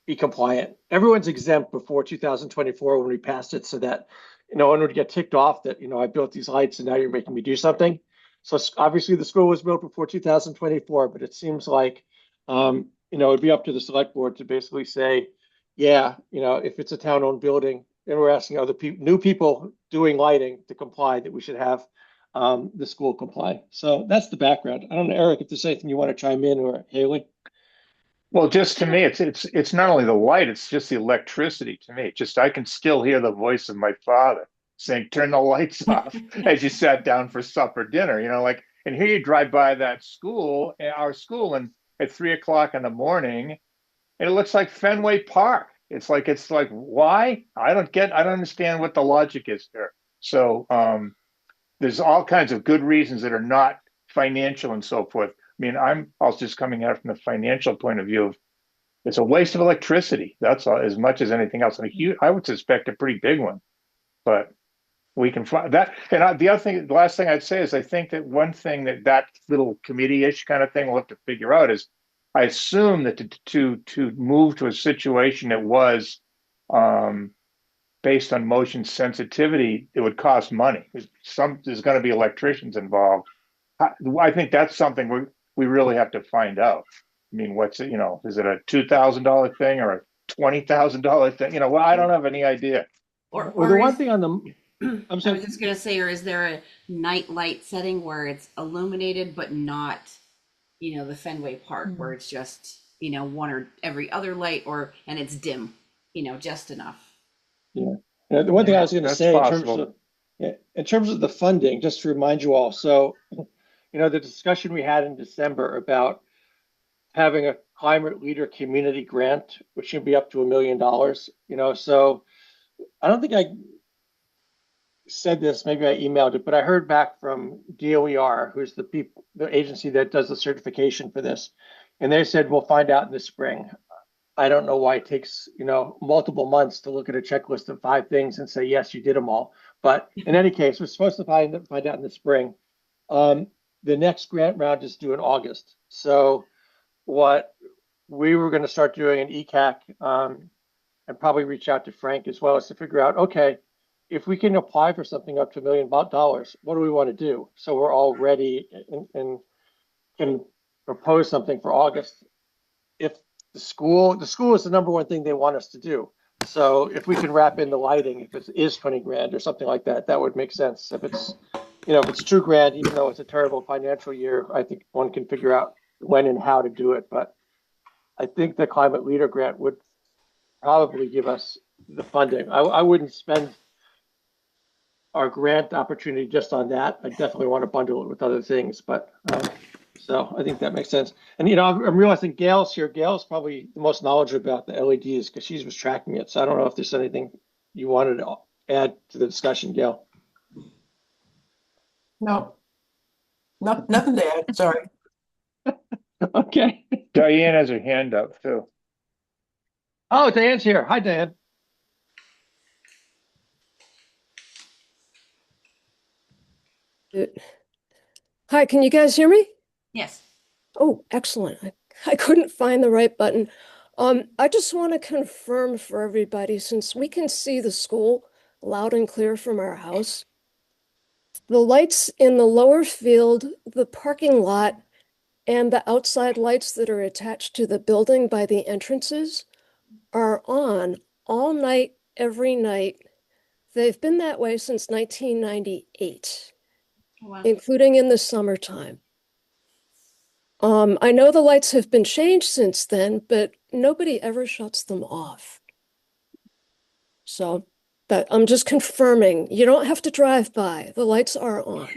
be compliant. Everyone's exempt before 2024 when we passed it, so that no one would get ticked off that, I built these lights and now you're making me do something. So obviously the school was built before 2024, but it seems like, it'd be up to the select board to basically say, yeah, if it's a town-owned building and we're asking other people, new people doing lighting to comply, that we should have the school comply. So that's the background. I don't know, Eric, if there's anything you want to chime in, or Haley.
Well, just to me, it's not only the light, it's just the electricity to me. Just I can still hear the voice of my father saying, turn the lights off as you sat down for supper dinner, and here you drive by that school, our school, and at 3 o'clock in the morning, and it looks like Fenway Park. It's like why? I don't understand what the logic is there. So there's all kinds of good reasons that are not financial and so forth. I mean, I'm also just coming at it from the financial point of view of it's a waste of electricity. That's all, as much as anything else. I would suspect a pretty big one, but we can find that. And the last thing I'd say is I think that one thing that little committee-ish kind of thing we'll have to figure out is I assume that to move to a situation that was based on motion sensitivity, it would cost money. There's going to be electricians involved. I think that's something we really have to find out. I mean, is it a $2,000 thing or a $20,000 thing? Well, I don't have any idea.
Or the one thing on the, I'm sorry.
I was just gonna say, or is there a night light setting where it's illuminated but not, the Fenway Park where it's just, one or every other light, and it's dim, just enough.
Yeah. The one thing I was going to say in terms of the funding, just to remind you all, so the discussion we had in December about having a climate leader community grant, which should be up to $1 million, so I don't think I said this, maybe I emailed it, but I heard back from DOER, who's the agency that does the certification for this, and they said we'll find out in the spring. I don't know why it takes multiple months to look at a checklist of 5 things and say yes, you did them all. But in any case, we're supposed to find out in the spring. The next grant round is due in August. So what we were going to start doing in ECAC, and probably reach out to Frank as well, is to figure out, okay, if we can apply for something up to $1 million, what do we want to do? So we're all ready and can propose something for August. If the school is the number one thing they want us to do. So if we can wrap in the lighting, if it is 20 grand or something like that, that would make sense. If it's, if it's $2 grand, even though it's a terrible financial year, I think one can figure out when and how to do it. But I think the climate leader grant would probably give us the funding. I wouldn't spend our grant opportunity just on that. I definitely want to bundle it with other things, but so I think that makes sense. And I'm realizing Gail's here. Gail's probably the most knowledgeable about the LEDs because she was tracking it. So I don't know if there's anything you wanted to add to the discussion, Gail.
No, nothing to add. Sorry.
Okay.
Diane has her hand up too.
Oh, Diane's here. Hi, Diane.
Hi, can you guys hear me?
Yes.
Oh, excellent. I couldn't find the right button. I just want to confirm for everybody, since we can see the school loud and clear from our house, the lights in the lower field, the parking lot, and the outside lights that are attached to the building by the entrances are on all night, every night. They've been that way since 1998,
Wow.
including in the summertime. I know the lights have been changed since then, but nobody ever shuts them off. So, but I'm just confirming, you don't have to drive by. The lights are on.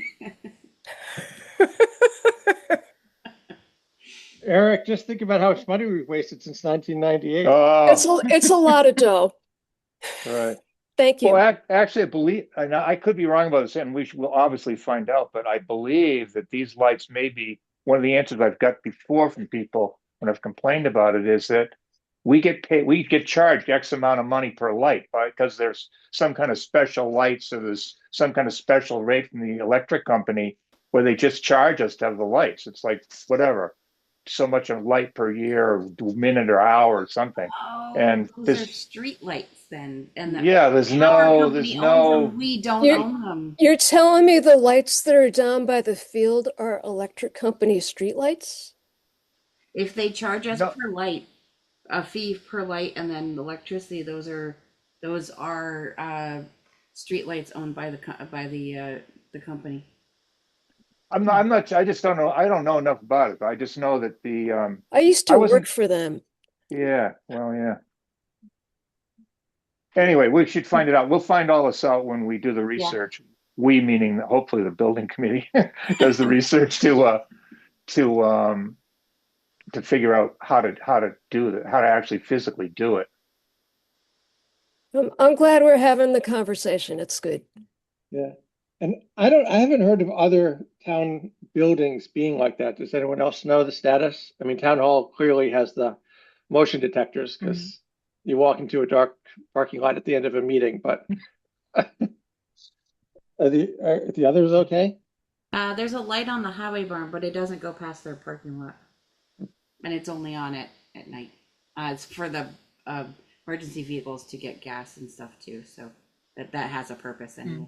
Eric, just think about how much money we've wasted since 1998.
It's a lot of dough.
Right.
Thank you.
Well, actually, I believe, and I could be wrong about this, and we'll obviously find out, but I believe that these lights may be one of the answers I've got before from people when I've complained about it is that we get paid, we get charged X amount of money per light, because there's some kind of special lights, or there's some kind of special rate from the electric company where they just charge us to have the lights. It's like whatever, so much a light per year, or minute or hour or something.
Oh,
And
those are
this,
street lights then, and the
yeah, there's
power
no,
company
there's
owns
no,
them. We don't
You're,
own them.
you're telling me the lights that are down by the field are electric company streetlights?
If they charge us
no,
per light, a fee per light, and then electricity, those are street lights owned by the company.
I'm not, I just don't know. I don't know enough about it. I just know that
I used
I
to
wasn't,
work for them.
yeah, well, yeah. Anyway, we should find it out. We'll find all this out when we do the
Yeah.
research. We, meaning hopefully the building committee, does the research to figure out how to do that, how to actually physically do it.
I'm glad we're having the conversation. It's good.
Yeah. And I haven't heard of other town buildings being like that. Does anyone else know the status? I mean, town hall clearly has the motion detectors because you walk into a dark parking lot at the end of a meeting, but are the others okay?
There's a light on the highway barn, but it doesn't go past their parking lot, and it's only on at night. It's for the emergency vehicles to get gas and stuff too, so that has a purpose anyway.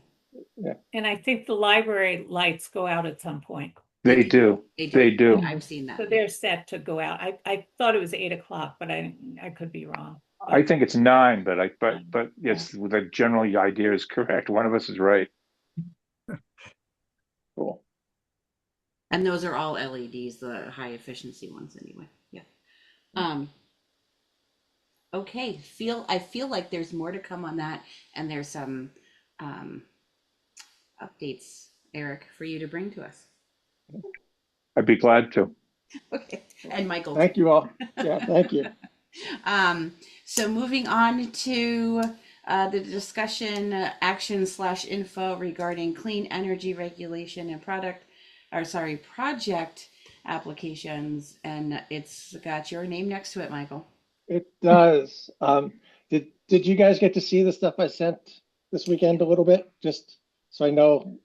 Yeah.
And I think the library lights go out at some point.
They do. They do.
I've seen that.
So they're set to go out. I thought it was 8 o'clock, but I could be wrong.
I think it's 9, but yes, the general idea is correct. One of us is right.
Cool.
And those are all LEDs, the high efficiency ones anyway. Yeah. Okay. I feel like there's more to come on that, and there's some updates, Eric, for you to bring to us.
I'd be glad to.
Okay. And Michael.
Thank you all. Yeah, thank you.
So moving on to the discussion action/info regarding clean energy regulation and project applications, and it's got your name next to it, Michael.
It does. Did you guys get to see the stuff I sent this weekend a little bit? Just so I know.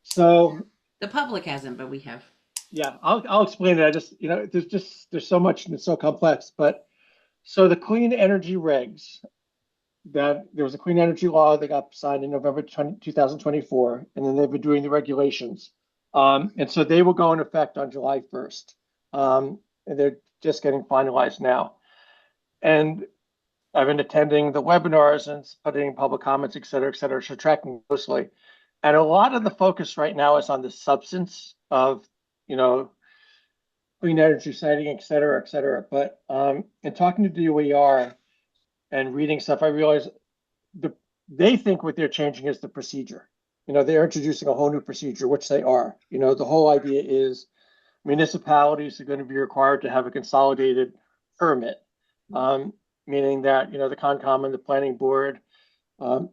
So
the public hasn't, but we have.
Yeah, I'll explain it. I just, there's so much and it's so complex, but so the clean energy regs, that there was a clean energy law that got signed in November 2024, and then they've been doing the regulations. And so they will go in effect on July 1st. And they're just getting finalized now. And I've been attending the webinars and putting in public comments, et cetera, so tracking closely. And a lot of the focus right now is on the substance of, clean energy siting, et cetera, et cetera. But in talking to DOER and reading stuff, I realized they think what they're changing is the procedure. They're introducing a whole new procedure, which they are. The whole idea is municipalities are going to be required to have a consolidated permit, meaning that, the Concom and the planning board,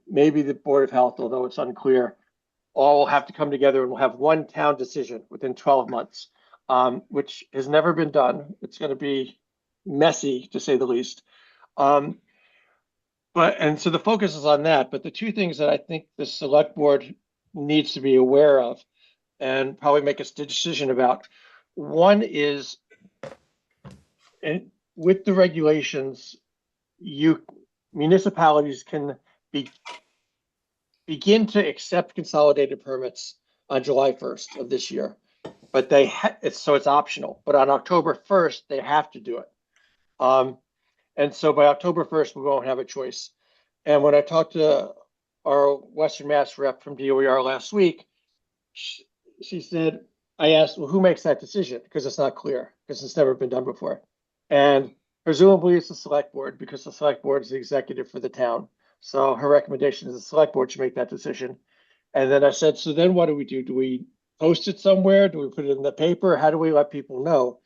maybe the Board of Health, although it's unclear, all will have to come together and we'll have one town decision within 12 months, which has never been done. It's going to be messy, to say the least. And so the focus is on that. But the two things that I think the select board needs to be aware of and probably make a decision about, one is, with the regulations, municipalities can begin to accept consolidated permits on July 1st of this year, but it's optional. But on October 1st, they have to do it. And so by October 1st, we won't have a choice. And when I talked to our Western Mass rep from DOER last week, she said, I asked, well, who makes that decision? Because it's not clear, because it's never been done before. And presumably it's the select board, because the select board is the executive for the town. So her recommendation is the select board should make that decision. And then I said, so then what do we do? Do we post it somewhere? Do we put it in the paper? How do we let people know?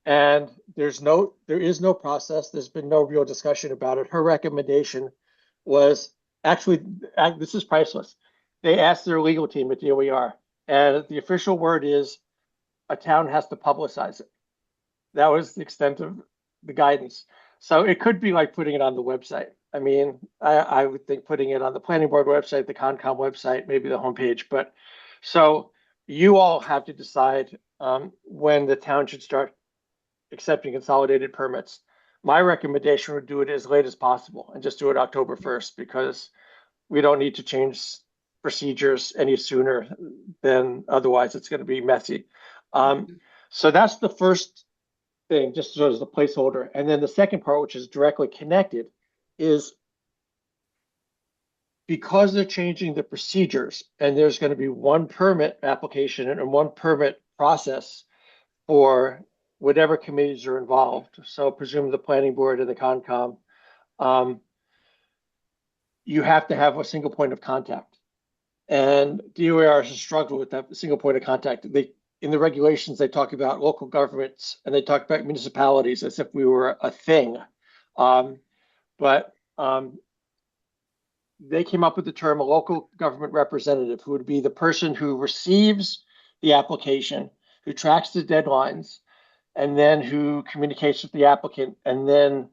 And there is no process. There's been no real discussion about it. Her recommendation was actually, this is priceless. They asked their legal team at DOER, and the official word is a town has to publicize it. That was the extent of the guidance. So it could be like putting it on the website. I mean, I would think putting it on the planning board website, the Concom website, maybe the homepage. But so you all have to decide when the town should start accepting consolidated permits. My recommendation would do it as late as possible and just do it October 1st, because we don't need to change procedures any sooner than otherwise it's going to be messy. So that's the first thing, just sort of as a placeholder. And then the second part, which is directly connected, is because they're changing the procedures and there's going to be one permit application and one permit process for whatever committees are involved. So presume the planning board and the Concom, you have to have a single point of contact. And DOR has struggled with that single point of contact. In the regulations, they talk about local governments and they talk about municipalities as if we were a thing. But they came up with the term a local government representative, who would be the person who receives the application, who tracks the deadlines, and then who communicates with the applicant and then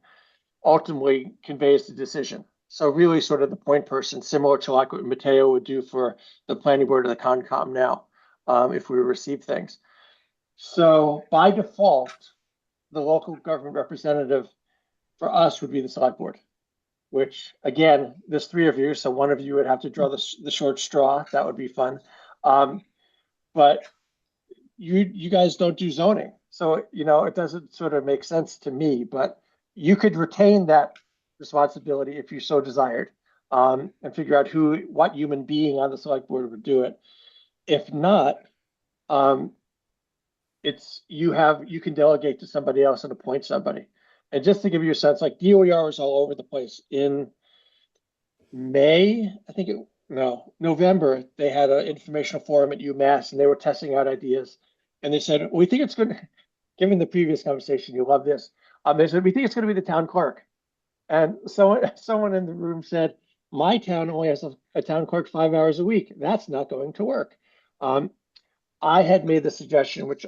ultimately conveys the decision. So really sort of the point person, similar to like what Mateo would do for the planning board or the Concom now, if we receive things. So by default, the local government representative for us would be the select board, which again, there's three of you. So one of you would have to draw the short straw. That would be fun. But you guys don't do zoning. So, you know, it doesn't sort of make sense to me, but you could retain that responsibility if you so desired, and figure out what human being on the select board would do it. If not, you can delegate to somebody else and appoint somebody. And just to give you a sense, like DOER was all over the place. In November, they had an informational forum at UMass and they were testing out ideas. And they said, we think it's good, given the previous conversation, you love this. They said, we think it's going to be the town clerk. And someone in the room said, my town only has a town clerk 5 hours a week. That's not going to work. I had made the suggestion, which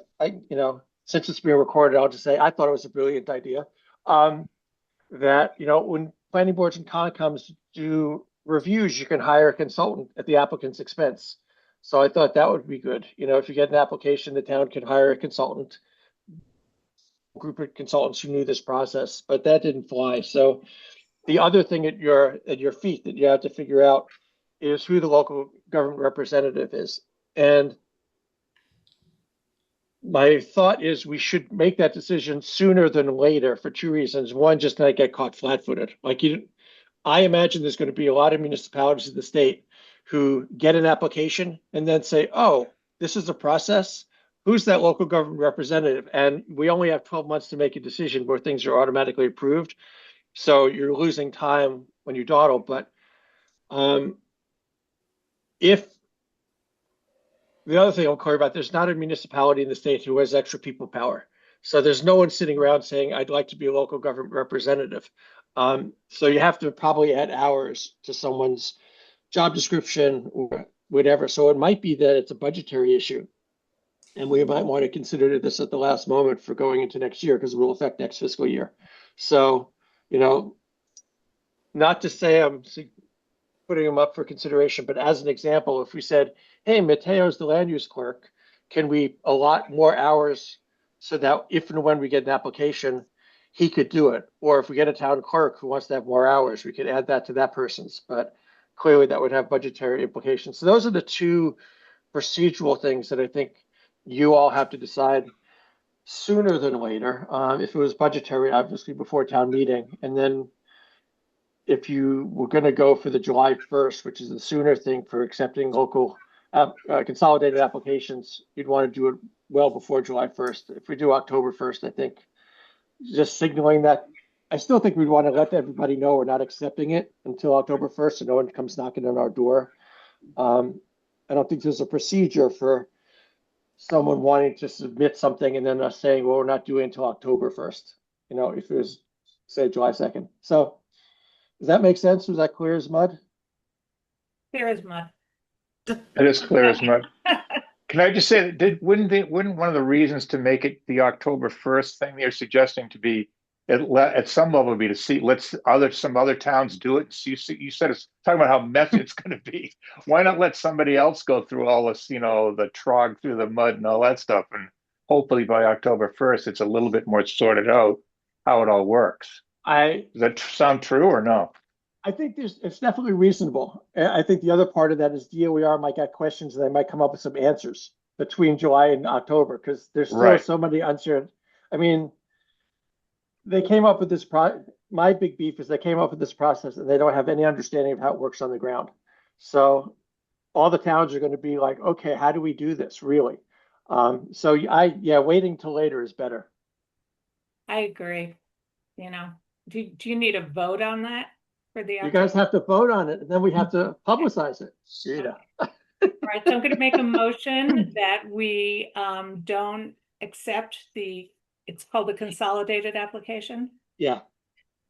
since it's being recorded, I'll just say I thought it was a brilliant idea. That, when planning boards and Concoms do reviews, you can hire a consultant at the applicant's expense. So I thought that would be good. If you get an application, the town can hire a consultant, group of consultants who knew this process, but that didn't fly. So the other thing at your feet that you have to figure out is who the local government representative is. And my thought is we should make that decision sooner than later for two reasons. One, just not get caught flat-footed. I imagine there's going to be a lot of municipalities in the state who get an application and then say, oh, this is a process. Who's that local government representative? And we only have 12 months to make a decision where things are automatically approved. So you're losing time when you dawdle. But if the other thing I'm clear about, there's not a municipality in the state who has extra people power. So there's no one sitting around saying, I'd like to be a local government representative. So you have to probably add hours to someone's job description or whatever. So it might be that it's a budgetary issue. And we might want to consider this at the last moment for going into next year because it will affect next fiscal year. So, not to say I'm putting them up for consideration, but as an example, if we said, hey, Mateo's the land use clerk, can we allot more hours so that if and when we get an application, he could do it? Or if we get a town clerk who wants to have more hours, we could add that to that person's. But clearly that would have budgetary implications. So those are the two procedural things that I think you all have to decide sooner than later. If it was budgetary, obviously before town meeting. And then if you were going to go for the July 1st, which is the sooner thing for accepting local consolidated applications, you'd want to do it well before July 1st. If we do October 1st, I think just signaling that, I still think we'd want to let everybody know we're not accepting it until October 1st so no one comes knocking on our door. I don't think there's a procedure for someone wanting to submit something and then us saying, well, we're not doing it until October 1st, if it was, say, July 2nd. So does that make sense? Was that clear as mud?
Clear as mud.
It is clear as mud. Can I just say that wouldn't one of the reasons to make it the October 1st thing they're suggesting to be at some level be to see, some other towns do it. So you said it's talking about how messy it's going to be. Why not let somebody else go through all this, the trog through the mud and all that stuff, and hopefully by October 1st, it's a little bit more sorted out how it all works. Does that sound true or no?
I think it's definitely reasonable. I think the other part of that is DOER might get questions and they might come up with some answers between July and October, because there's still so many uncertain. I mean, they came up with this my big beef is they came up with this process and they don't have any understanding of how it works on the ground. So all the towns are going to be like, okay, how do we do this really? So waiting till later is better.
I agree. Do you need a vote on that for the?
You guys have to vote on it, and then we have to publicize it.
All right, so I'm going to make a motion that we don't accept it's called the consolidated application.
Yeah.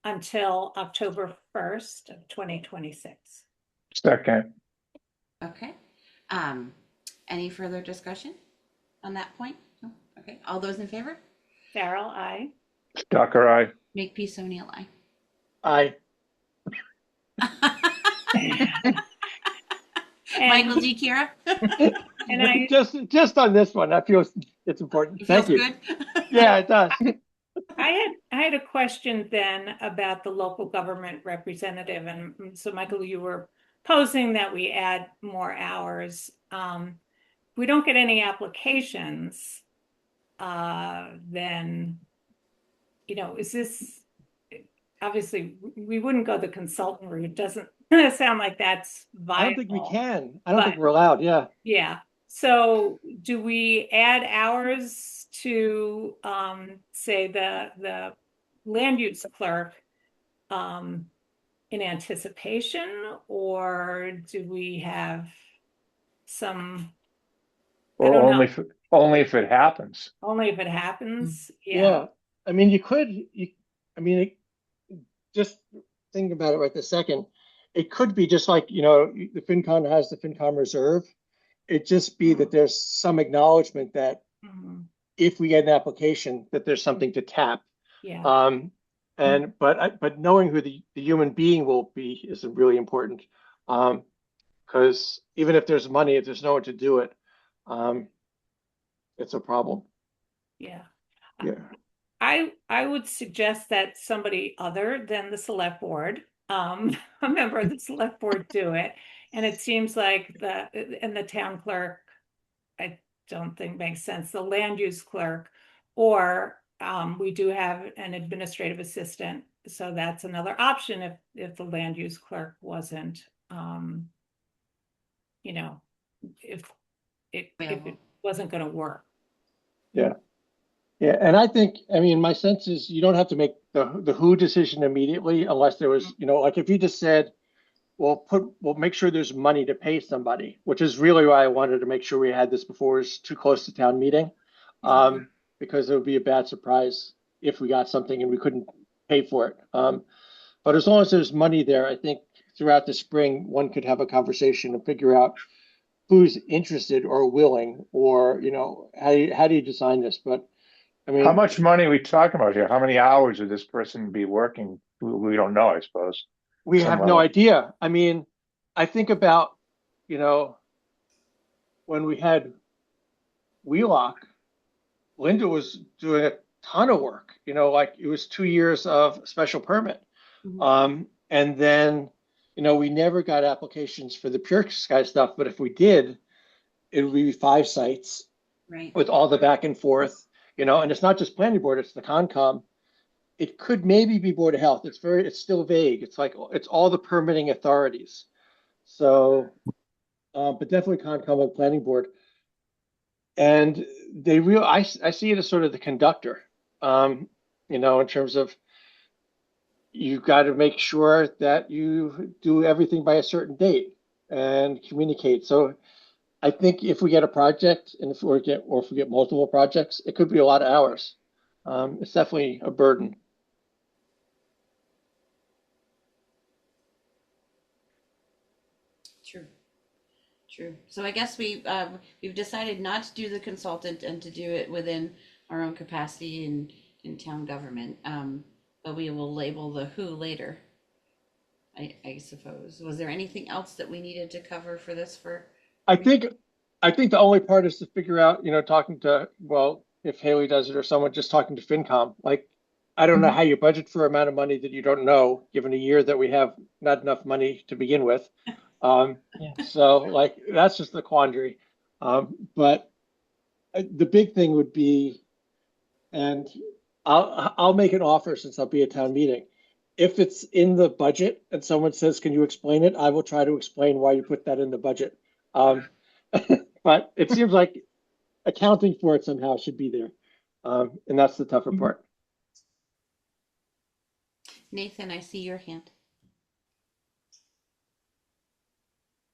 Until October 1st of 2026.
Second.
Okay. Any further discussion on that point? No? Okay. All those in favor?
Farrell, aye.
Stucker, aye.
Makepeace O'Neill, aye.
Aye.
Michael D. Kira.
And I just on this one, I feel it's important. Thank you. Good. Yeah, it does.
I had a question then about the local government representative, and so Michael, you were posing that we add more hours. We don't get any applications, then is this, obviously we wouldn't go the consultant route. It doesn't sound like that's viable.
I don't think we can. I don't think we're allowed.
Yeah. So do we add hours to say the land use clerk in anticipation, or do we have some?
Only if it happens.
Only if it happens.
Yeah. I mean, just think about it right this second. It could be just like, the FinCom has the FinCom reserve. It just be that there's some acknowledgement that if we get an application, that there's something to tap.
Yeah.
But knowing who the human being will be is really important. Because even if there's money, if there's no one to do it, it's a problem.
Yeah.
Yeah.
I would suggest that somebody other than the select board, a member of the select board, do it. And it seems like the town clerk, I don't think makes sense. The land use clerk, or we do have an administrative assistant. So that's another option if the land use clerk wasn't, if it wasn't going to work.
Yeah. Yeah. And I think, my sense is you don't have to make the who decision immediately unless there was, like if you just said, we'll make sure there's money to pay somebody, which is really why I wanted to make sure we had this before it's too close to town meeting. Because it would be a bad surprise if we got something and we couldn't pay for it. But as long as there's money there, I think throughout the spring, one could have a conversation and figure out who's interested or willing, or, how do you design this? But
how much money are we talking about here? How many hours would this person be working? We don't know, I suppose.
We have no idea. I think about, when we had Wheelock, Linda was doing a ton of work, like it was 2 years of special permit. And then, we never got applications for the Pure Sky stuff, but if we did, it would be 5 sites, right, with all the back and forth, and it's not just planning board, it's the Concom. It could maybe be Board of Health. It's still vague. It's like, it's all the permitting authorities. So, but definitely Concom and Planning Board. And I see it as sort of the conductor, in terms of you've got to make sure that you do everything by a certain date and communicate. So I think if we get a project and if we get multiple projects, it could be a lot of hours. It's definitely a burden.
True. So I guess we've decided not to do the consultant and to do it within our own capacity in town government. but we will label the who later. I suppose. Was there anything else that we needed to cover for this for?
I think the only part is to figure out, talking to, well, if Haley does it or someone, just talking to FinCom. Like, I don't know how you budget for amount of money that you don't know, given a year that we have not enough money to begin with. So like, that's just the quandary. But the big thing would be, and I'll make an offer since I'll be at town meeting. If it's in the budget and someone says, can you explain it? I will try to explain why you put that in the budget. But it seems like accounting for it somehow should be there. And that's the tougher part.
Nathan, I see your hand.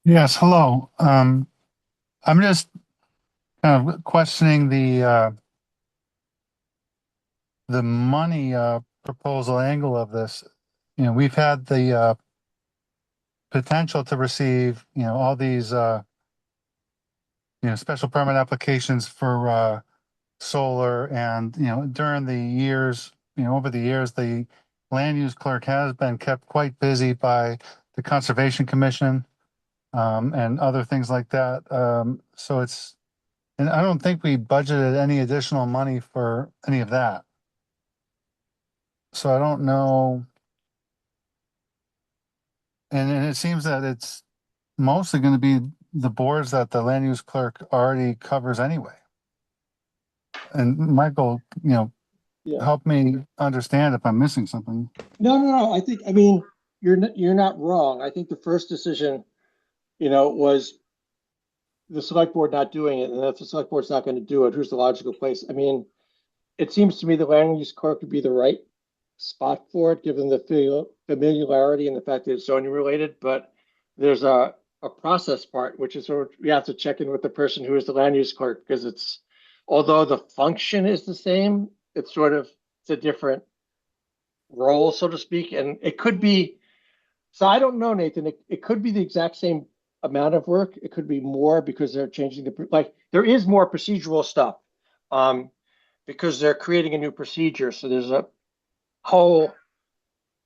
Yes, hello. I'm just kind of questioning the money proposal angle of this. We've had the potential to receive, all these special permit applications for solar, and during the years, over the years, the land use clerk has been kept quite busy by the Conservation Commission and other things like that. So and I don't think we budgeted any additional money for any of that. So I don't know. And it seems that it's mostly going to be the boards that the land use clerk already covers anyway. And Michael, help me understand if I'm missing something.
No. I mean, you're not wrong. I think the first decision, was the select board not doing it. And if the select board's not going to do it, who's the logical place? I mean, it seems to me the land use clerk would be the right spot for it, given the familiarity and the fact that it's zoning related. But there's a process part, which is where we have to check in with the person who is the land use clerk, because although the function is the same, it's a different role, so to speak. And it could be, so I don't know, Nathan, it could be the exact same amount of work. It could be more because they're changing there is more procedural stuff because they're creating a new procedure. So there's a whole,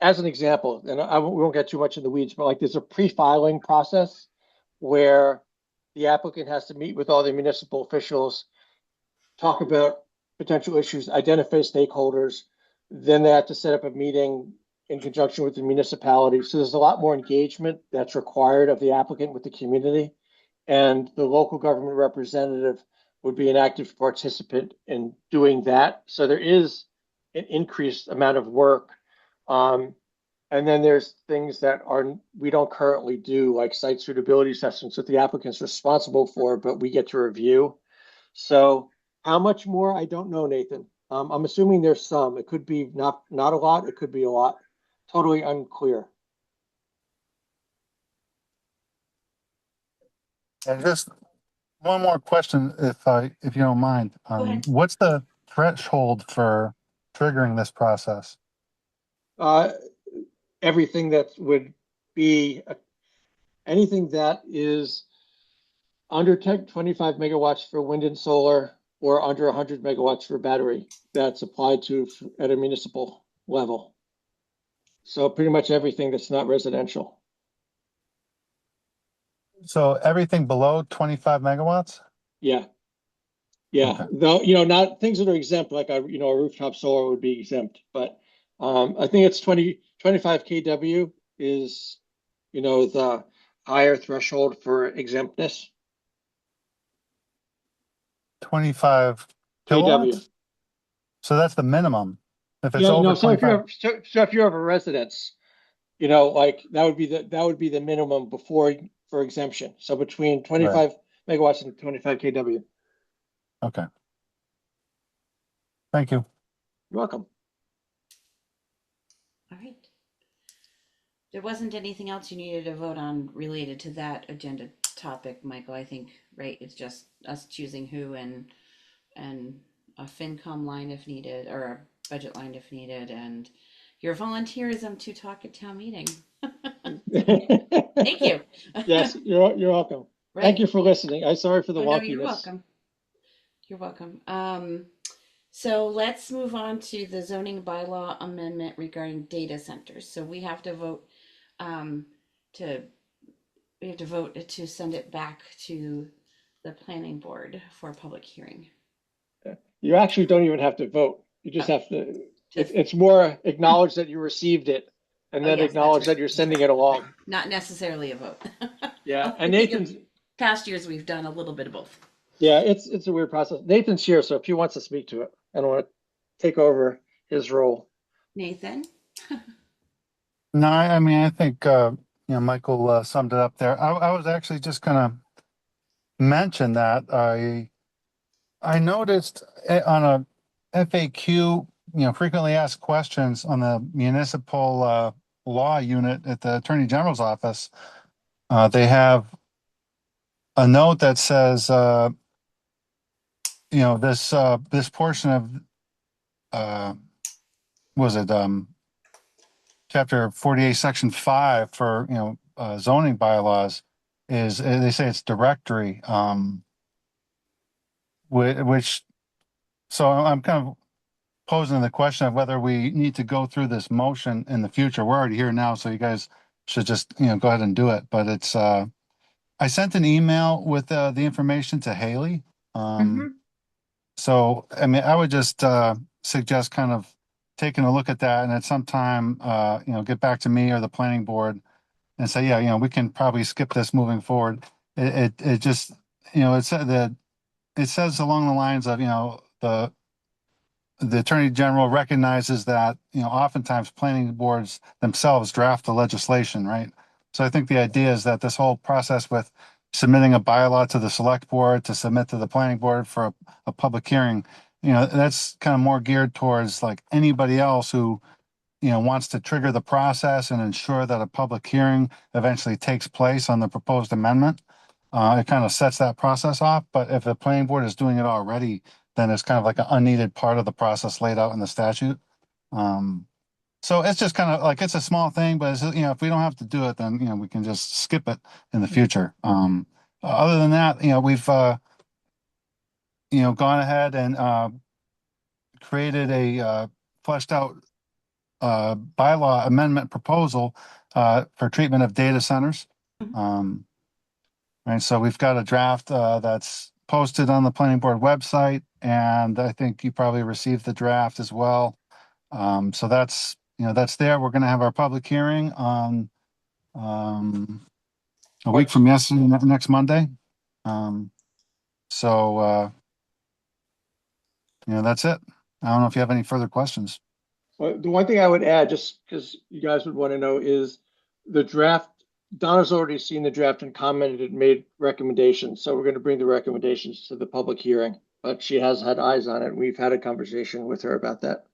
as an example, and we won't get too much in the weeds, but there's a pre-filing process where the applicant has to meet with all the municipal officials, talk about potential issues, identify stakeholders. Then they have to set up a meeting in conjunction with the municipality. So there's a lot more engagement that's required of the applicant with the community. And the local government representative would be an active participant in doing that. So there is an increased amount of work. And then there's things that we don't currently do, like site suitability assessments that the applicant's responsible for, but we get to review. So how much more? I don't know, Nathan. I'm assuming there's some. It could be not a lot. It could be a lot. Totally unclear.
And just one more question, if you don't mind. What's the threshold for triggering this process?
Everything that would be anything that is under 25 megawatts for wind and solar, or under 100 megawatts for battery, that's applied to at a municipal level. So pretty much everything that's not residential.
So everything below 25 megawatts?
Yeah. Okay. Though, not things that are exempt, like a rooftop solar would be exempt, but I think it's 25 kW is, the higher threshold for exemptness.
25 kilowatts?
kW.
So that's the minimum. If it's over 25.
So if you have a residence, that would be the minimum for exemption. So between 25 megawatts and 25 kW.
Okay. Thank you.
You're welcome.
All right. There wasn't anything else you needed to vote on related to that agenda topic, Michael, I think, right? It's just us choosing who and a FinCom line if needed, or a budget line if needed, and your volunteerism to talk at town meeting. Thank you.
Yes, you're welcome. Right. Thank you for listening. I'm sorry for the wonkiness.
No, you're welcome. You're welcome. So let's move on to the zoning bylaw amendment regarding data centers. So we have to vote to send it back to the planning board for a public hearing.
You actually don't even have to vote. You just have to, it's more acknowledge that you received it and then
yes,
acknowledge
that's
that you're sending it along.
Not necessarily a vote.
Yeah, and
I think in
Nathan's,
past years we've done a little bit of both.
yeah, it's a weird process. Nathan's here, so if he wants to speak to it, I don't want to take over his role.
Nathan?
No, I mean, I think, Michael summed it up there. I was actually just gonna mention that I noticed on a FAQ, frequently asked questions on the municipal law unit at the Attorney General's office. They have a note that says, this portion of was it chapter 48 section 5 for zoning bylaws is they say it's directory, which so I'm kind of posing the question of whether we need to go through this motion in the future. We're already here now, so you guys should just go ahead and do it. But it's I sent an email with the information to Haley. So I mean, I would just suggest kind of taking a look at that and at some time get back to me or the planning board and say, yeah, we can probably skip this moving forward. It just it says along the lines of the Attorney General recognizes that oftentimes planning boards themselves draft the legislation, right? So I think the idea is that this whole process with submitting a bylaw to the select board to submit to the planning board for a public hearing, that's kind of more geared towards like anybody else who wants to trigger the process and ensure that a public hearing eventually takes place on the proposed amendment. It kind of sets that process off. But if the planning board is doing it already, then it's kind of like an unneeded part of the process laid out in the statute. So it's just kind of like, it's a small thing, but if we don't have to do it, then, we can just skip it in the future. Other than that, we've, gone ahead and, created a, fleshed out, bylaw amendment proposal, for treatment of data centers. Right. So we've got a draft, that's posted on the planning board website, and I think you probably received the draft as well. So that's there. We're going to have our public hearing on a week from yesterday, next Monday. So that's it. I don't know if you have any further questions.
Well, the one thing I would add, just because you guys would want to know, is the draft. Donna's already seen the draft and commented and made recommendations. So we're going to bring the recommendations to the public hearing, but she has had eyes on it. We've had a conversation with her about that.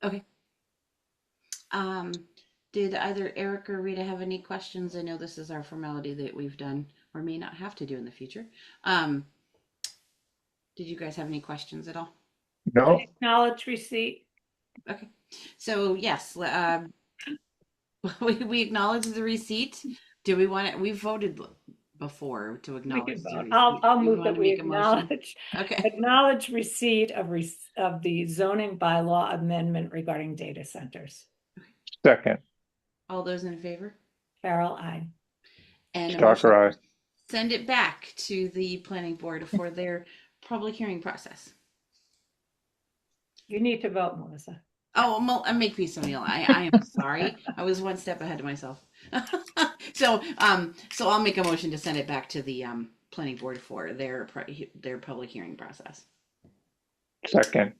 Okay. Did either Eric or Rita have any questions? I know this is our formality that we've done or may not have to do in the future. Did you guys have any questions at all?
No.
Acknowledge receipt.
Okay. So yes, we acknowledge the receipt. Do we want it? We voted before to acknowledge.
I'll move that we acknowledge.
Okay.
Acknowledge receipt of the zoning bylaw amendment regarding data centers.
Second.
All those in favor?
Farrell, aye.
And
Stalker, aye.
send it back to the planning board for their public hearing process.
You need to vote, Melissa.
Oh, make me O'Neill. I am sorry. I was one step ahead of myself. So I'll make a motion to send it back to the planning board for their public hearing process.
Second.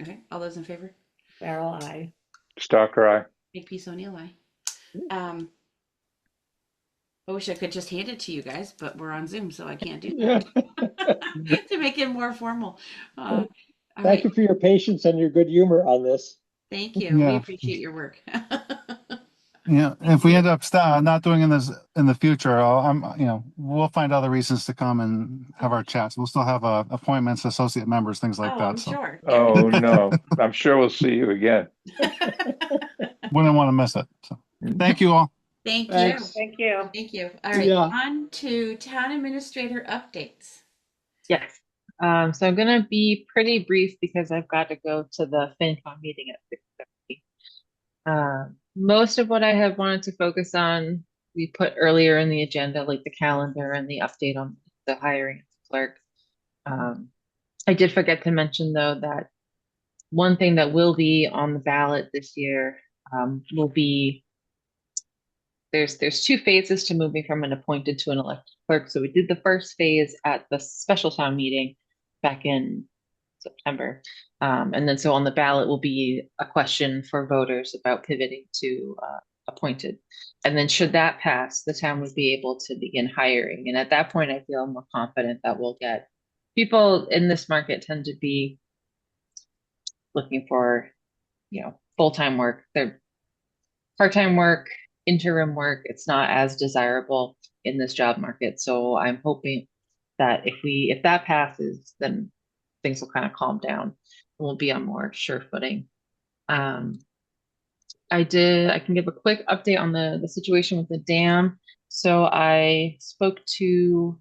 Okay. All those in favor?
Farrell, aye.
Stalker, aye.
Makepeace O'Neill, aye. I wish I could just hand it to you guys, but we're on Zoom, so I can't do that. To make it more formal.
Thank you for your patience and your good humor on this.
Thank you.
Yeah.
We appreciate your work.
If we end up not doing this in the future, we'll find other reasons to come and have our chats. We'll still have appointments, associate members, things like that.
I'm sure.
Oh no, I'm sure we'll see you again.
Wouldn't want to miss it. So, thank you all.
Thank
Thanks.
you.
Thank you.
Thank you. All right,
Yeah.
on to town administrator updates.
Yes. So I'm gonna be pretty brief because I've got to go to the FinCom meeting at 6:30. Most of what I have wanted to focus on, we put earlier in the agenda, like the calendar and the update on the hiring of the clerk. I did forget to mention though that one thing that will be on the ballot this year will be there's two phases to moving from an appointed to an elected clerk. So we did the first phase at the special town meeting back in September. And then so on the ballot will be a question for voters about pivoting to appointed. And then should that pass, the town would be able to begin hiring. And at that point, I feel more confident that we'll get people in this market tend to be looking for, full-time work. They're part-time work, interim work. It's not as desirable in this job market. So I'm hoping that if that passes, then things will kind of calm down and we'll be on more sure footing. I can give a quick update on the situation with the dam. So I spoke to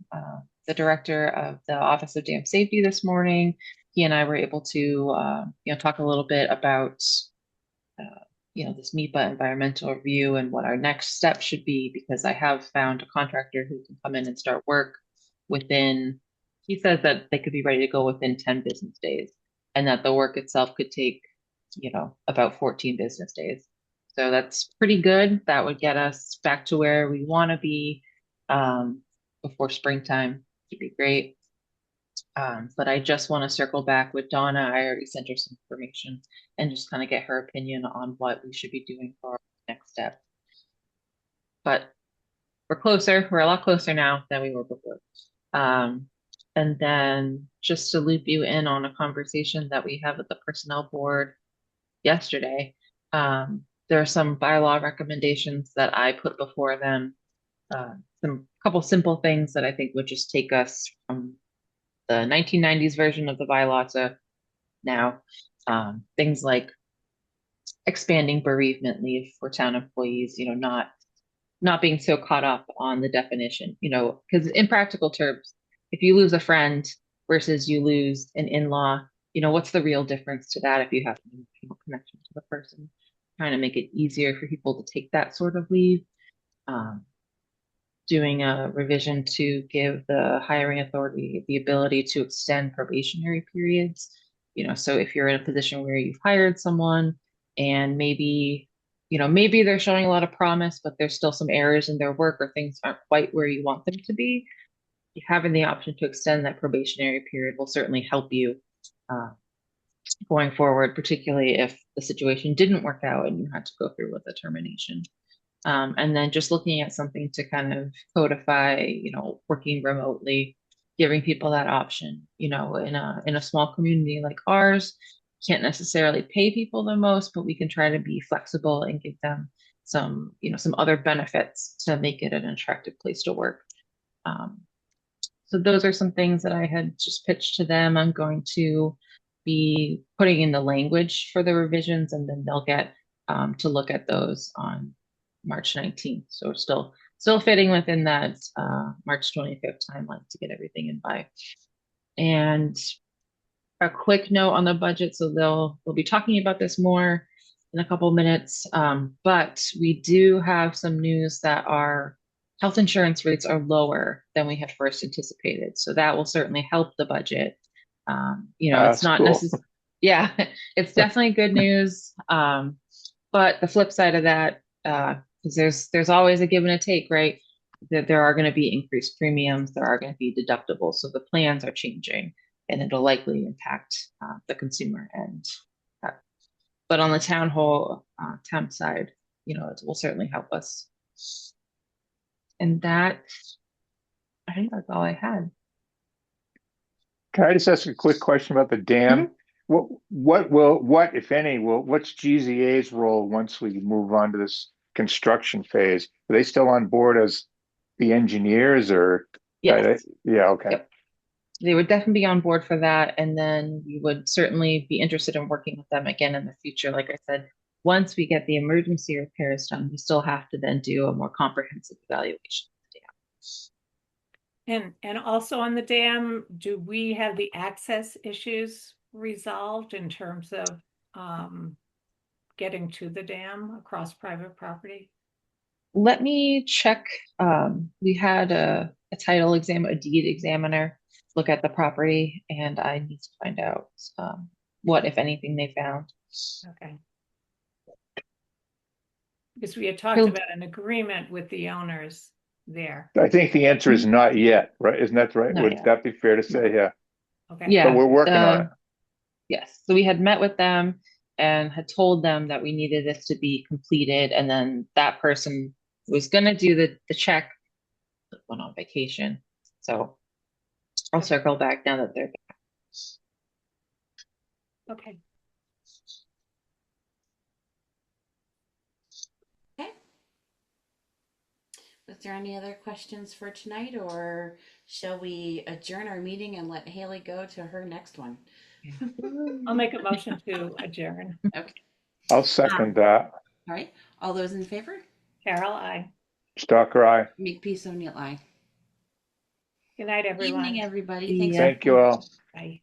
the director of the Office of Dam Safety this morning. He and I were able to talk a little bit about this MEPA environmental review and what our next step should be, because I have found a contractor who can come in and start work within, he says that they could be ready to go within 10 business days and that the work itself could take, about 14 business days. So that's pretty good. That would get us back to where we want to be before springtime. Would be great. But I just want to circle back with Donna. I already sent her some information and just kind of get her opinion on what we should be doing for our next step. But we're closer. We're a lot closer now than we were before. And then just to loop you in on a conversation that we had with the personnel board yesterday, there are some bylaw recommendations that I put before them. Couple simple things that I think would just take us from the 1990s version of the bylaw to now. Things like expanding bereavement leave for town employees, not being so caught up on the definition, because in practical terms, if you lose a friend versus you lose an in-law, what's the real difference to that if you have an emotional connection to the person? Trying to make it easier for people to take that sort of leave. Doing a revision to give the hiring authority the ability to extend probationary periods. So if you're in a position where you've hired someone and maybe they're showing a lot of promise, but there's still some errors in their work or things aren't quite where you want them to be, having the option to extend that probationary period will certainly help you going forward, particularly if the situation didn't work out and you had to go through with a termination. And then just looking at something to kind of codify, working remotely, giving people that option, in a small community like ours, can't necessarily pay people the most, but we can try to be flexible and give them some other benefits to make it an attractive place to work. So those are some things that I had just pitched to them. I'm going to be putting in the language for the revisions, and then they'll get to look at those on March 19th. So we're still fitting within that March 25th timeline to get everything in by. And a quick note on the budget. So they'll be talking about this more in a couple of minutes. But we do have some news that our health insurance rates are lower than we had first anticipated. So that will certainly help the budget. It's not
cool.
necessarily, yeah, it's definitely good news. But the flip side of that, because there's always a give and a take, right? That there are going to be increased premiums, there are going to be deductibles, so the plans are changing, and it'll likely impact the consumer end. But on the town side, it will certainly help us. And I think that's all I had.
Can I just ask a quick question about the dam?
Mm-hmm.
What, if any, what's GZA's role once we move on to this construction phase? Are they still on board as the engineers or?
Yes.
Yeah, okay.
Yep. They would definitely be on board for that. And then we would certainly be interested in working with them again in the future. Like I said, once we get the emergency repairs done, we still have to then do a more comprehensive evaluation of the dam.
And also on the dam, do we have the access issues resolved in terms of getting to the dam across private property?
Let me check. We had a title exam, a deed examiner look at the property, and I need to find out what, if anything, they found.
Okay. Because we had talked
He'll-
about an agreement with the owners there.
I think the answer is not yet, right? Isn't that right?
Not
Would
yet.
that be fair to say? Yeah.
Okay.
Yeah,
But we're working on it.
Yes, so we had met with them and had told them that we needed this to be completed, and then that person was gonna do the check, but went on vacation. So I'll circle back now that they're back.
Okay.
Okay. Was there any other questions for tonight, or shall we adjourn our meeting and let Haley go to her next one?
I'll make a motion to adjourn.
Okay.
I'll second that.
All right. All those in favor?
Carol, I.
Stalker, aye.
Makepeace O'Neill, aye.
Good night, everyone.
Evening, everybody. Thanks.
Yeah.
Thank you all.
Bye.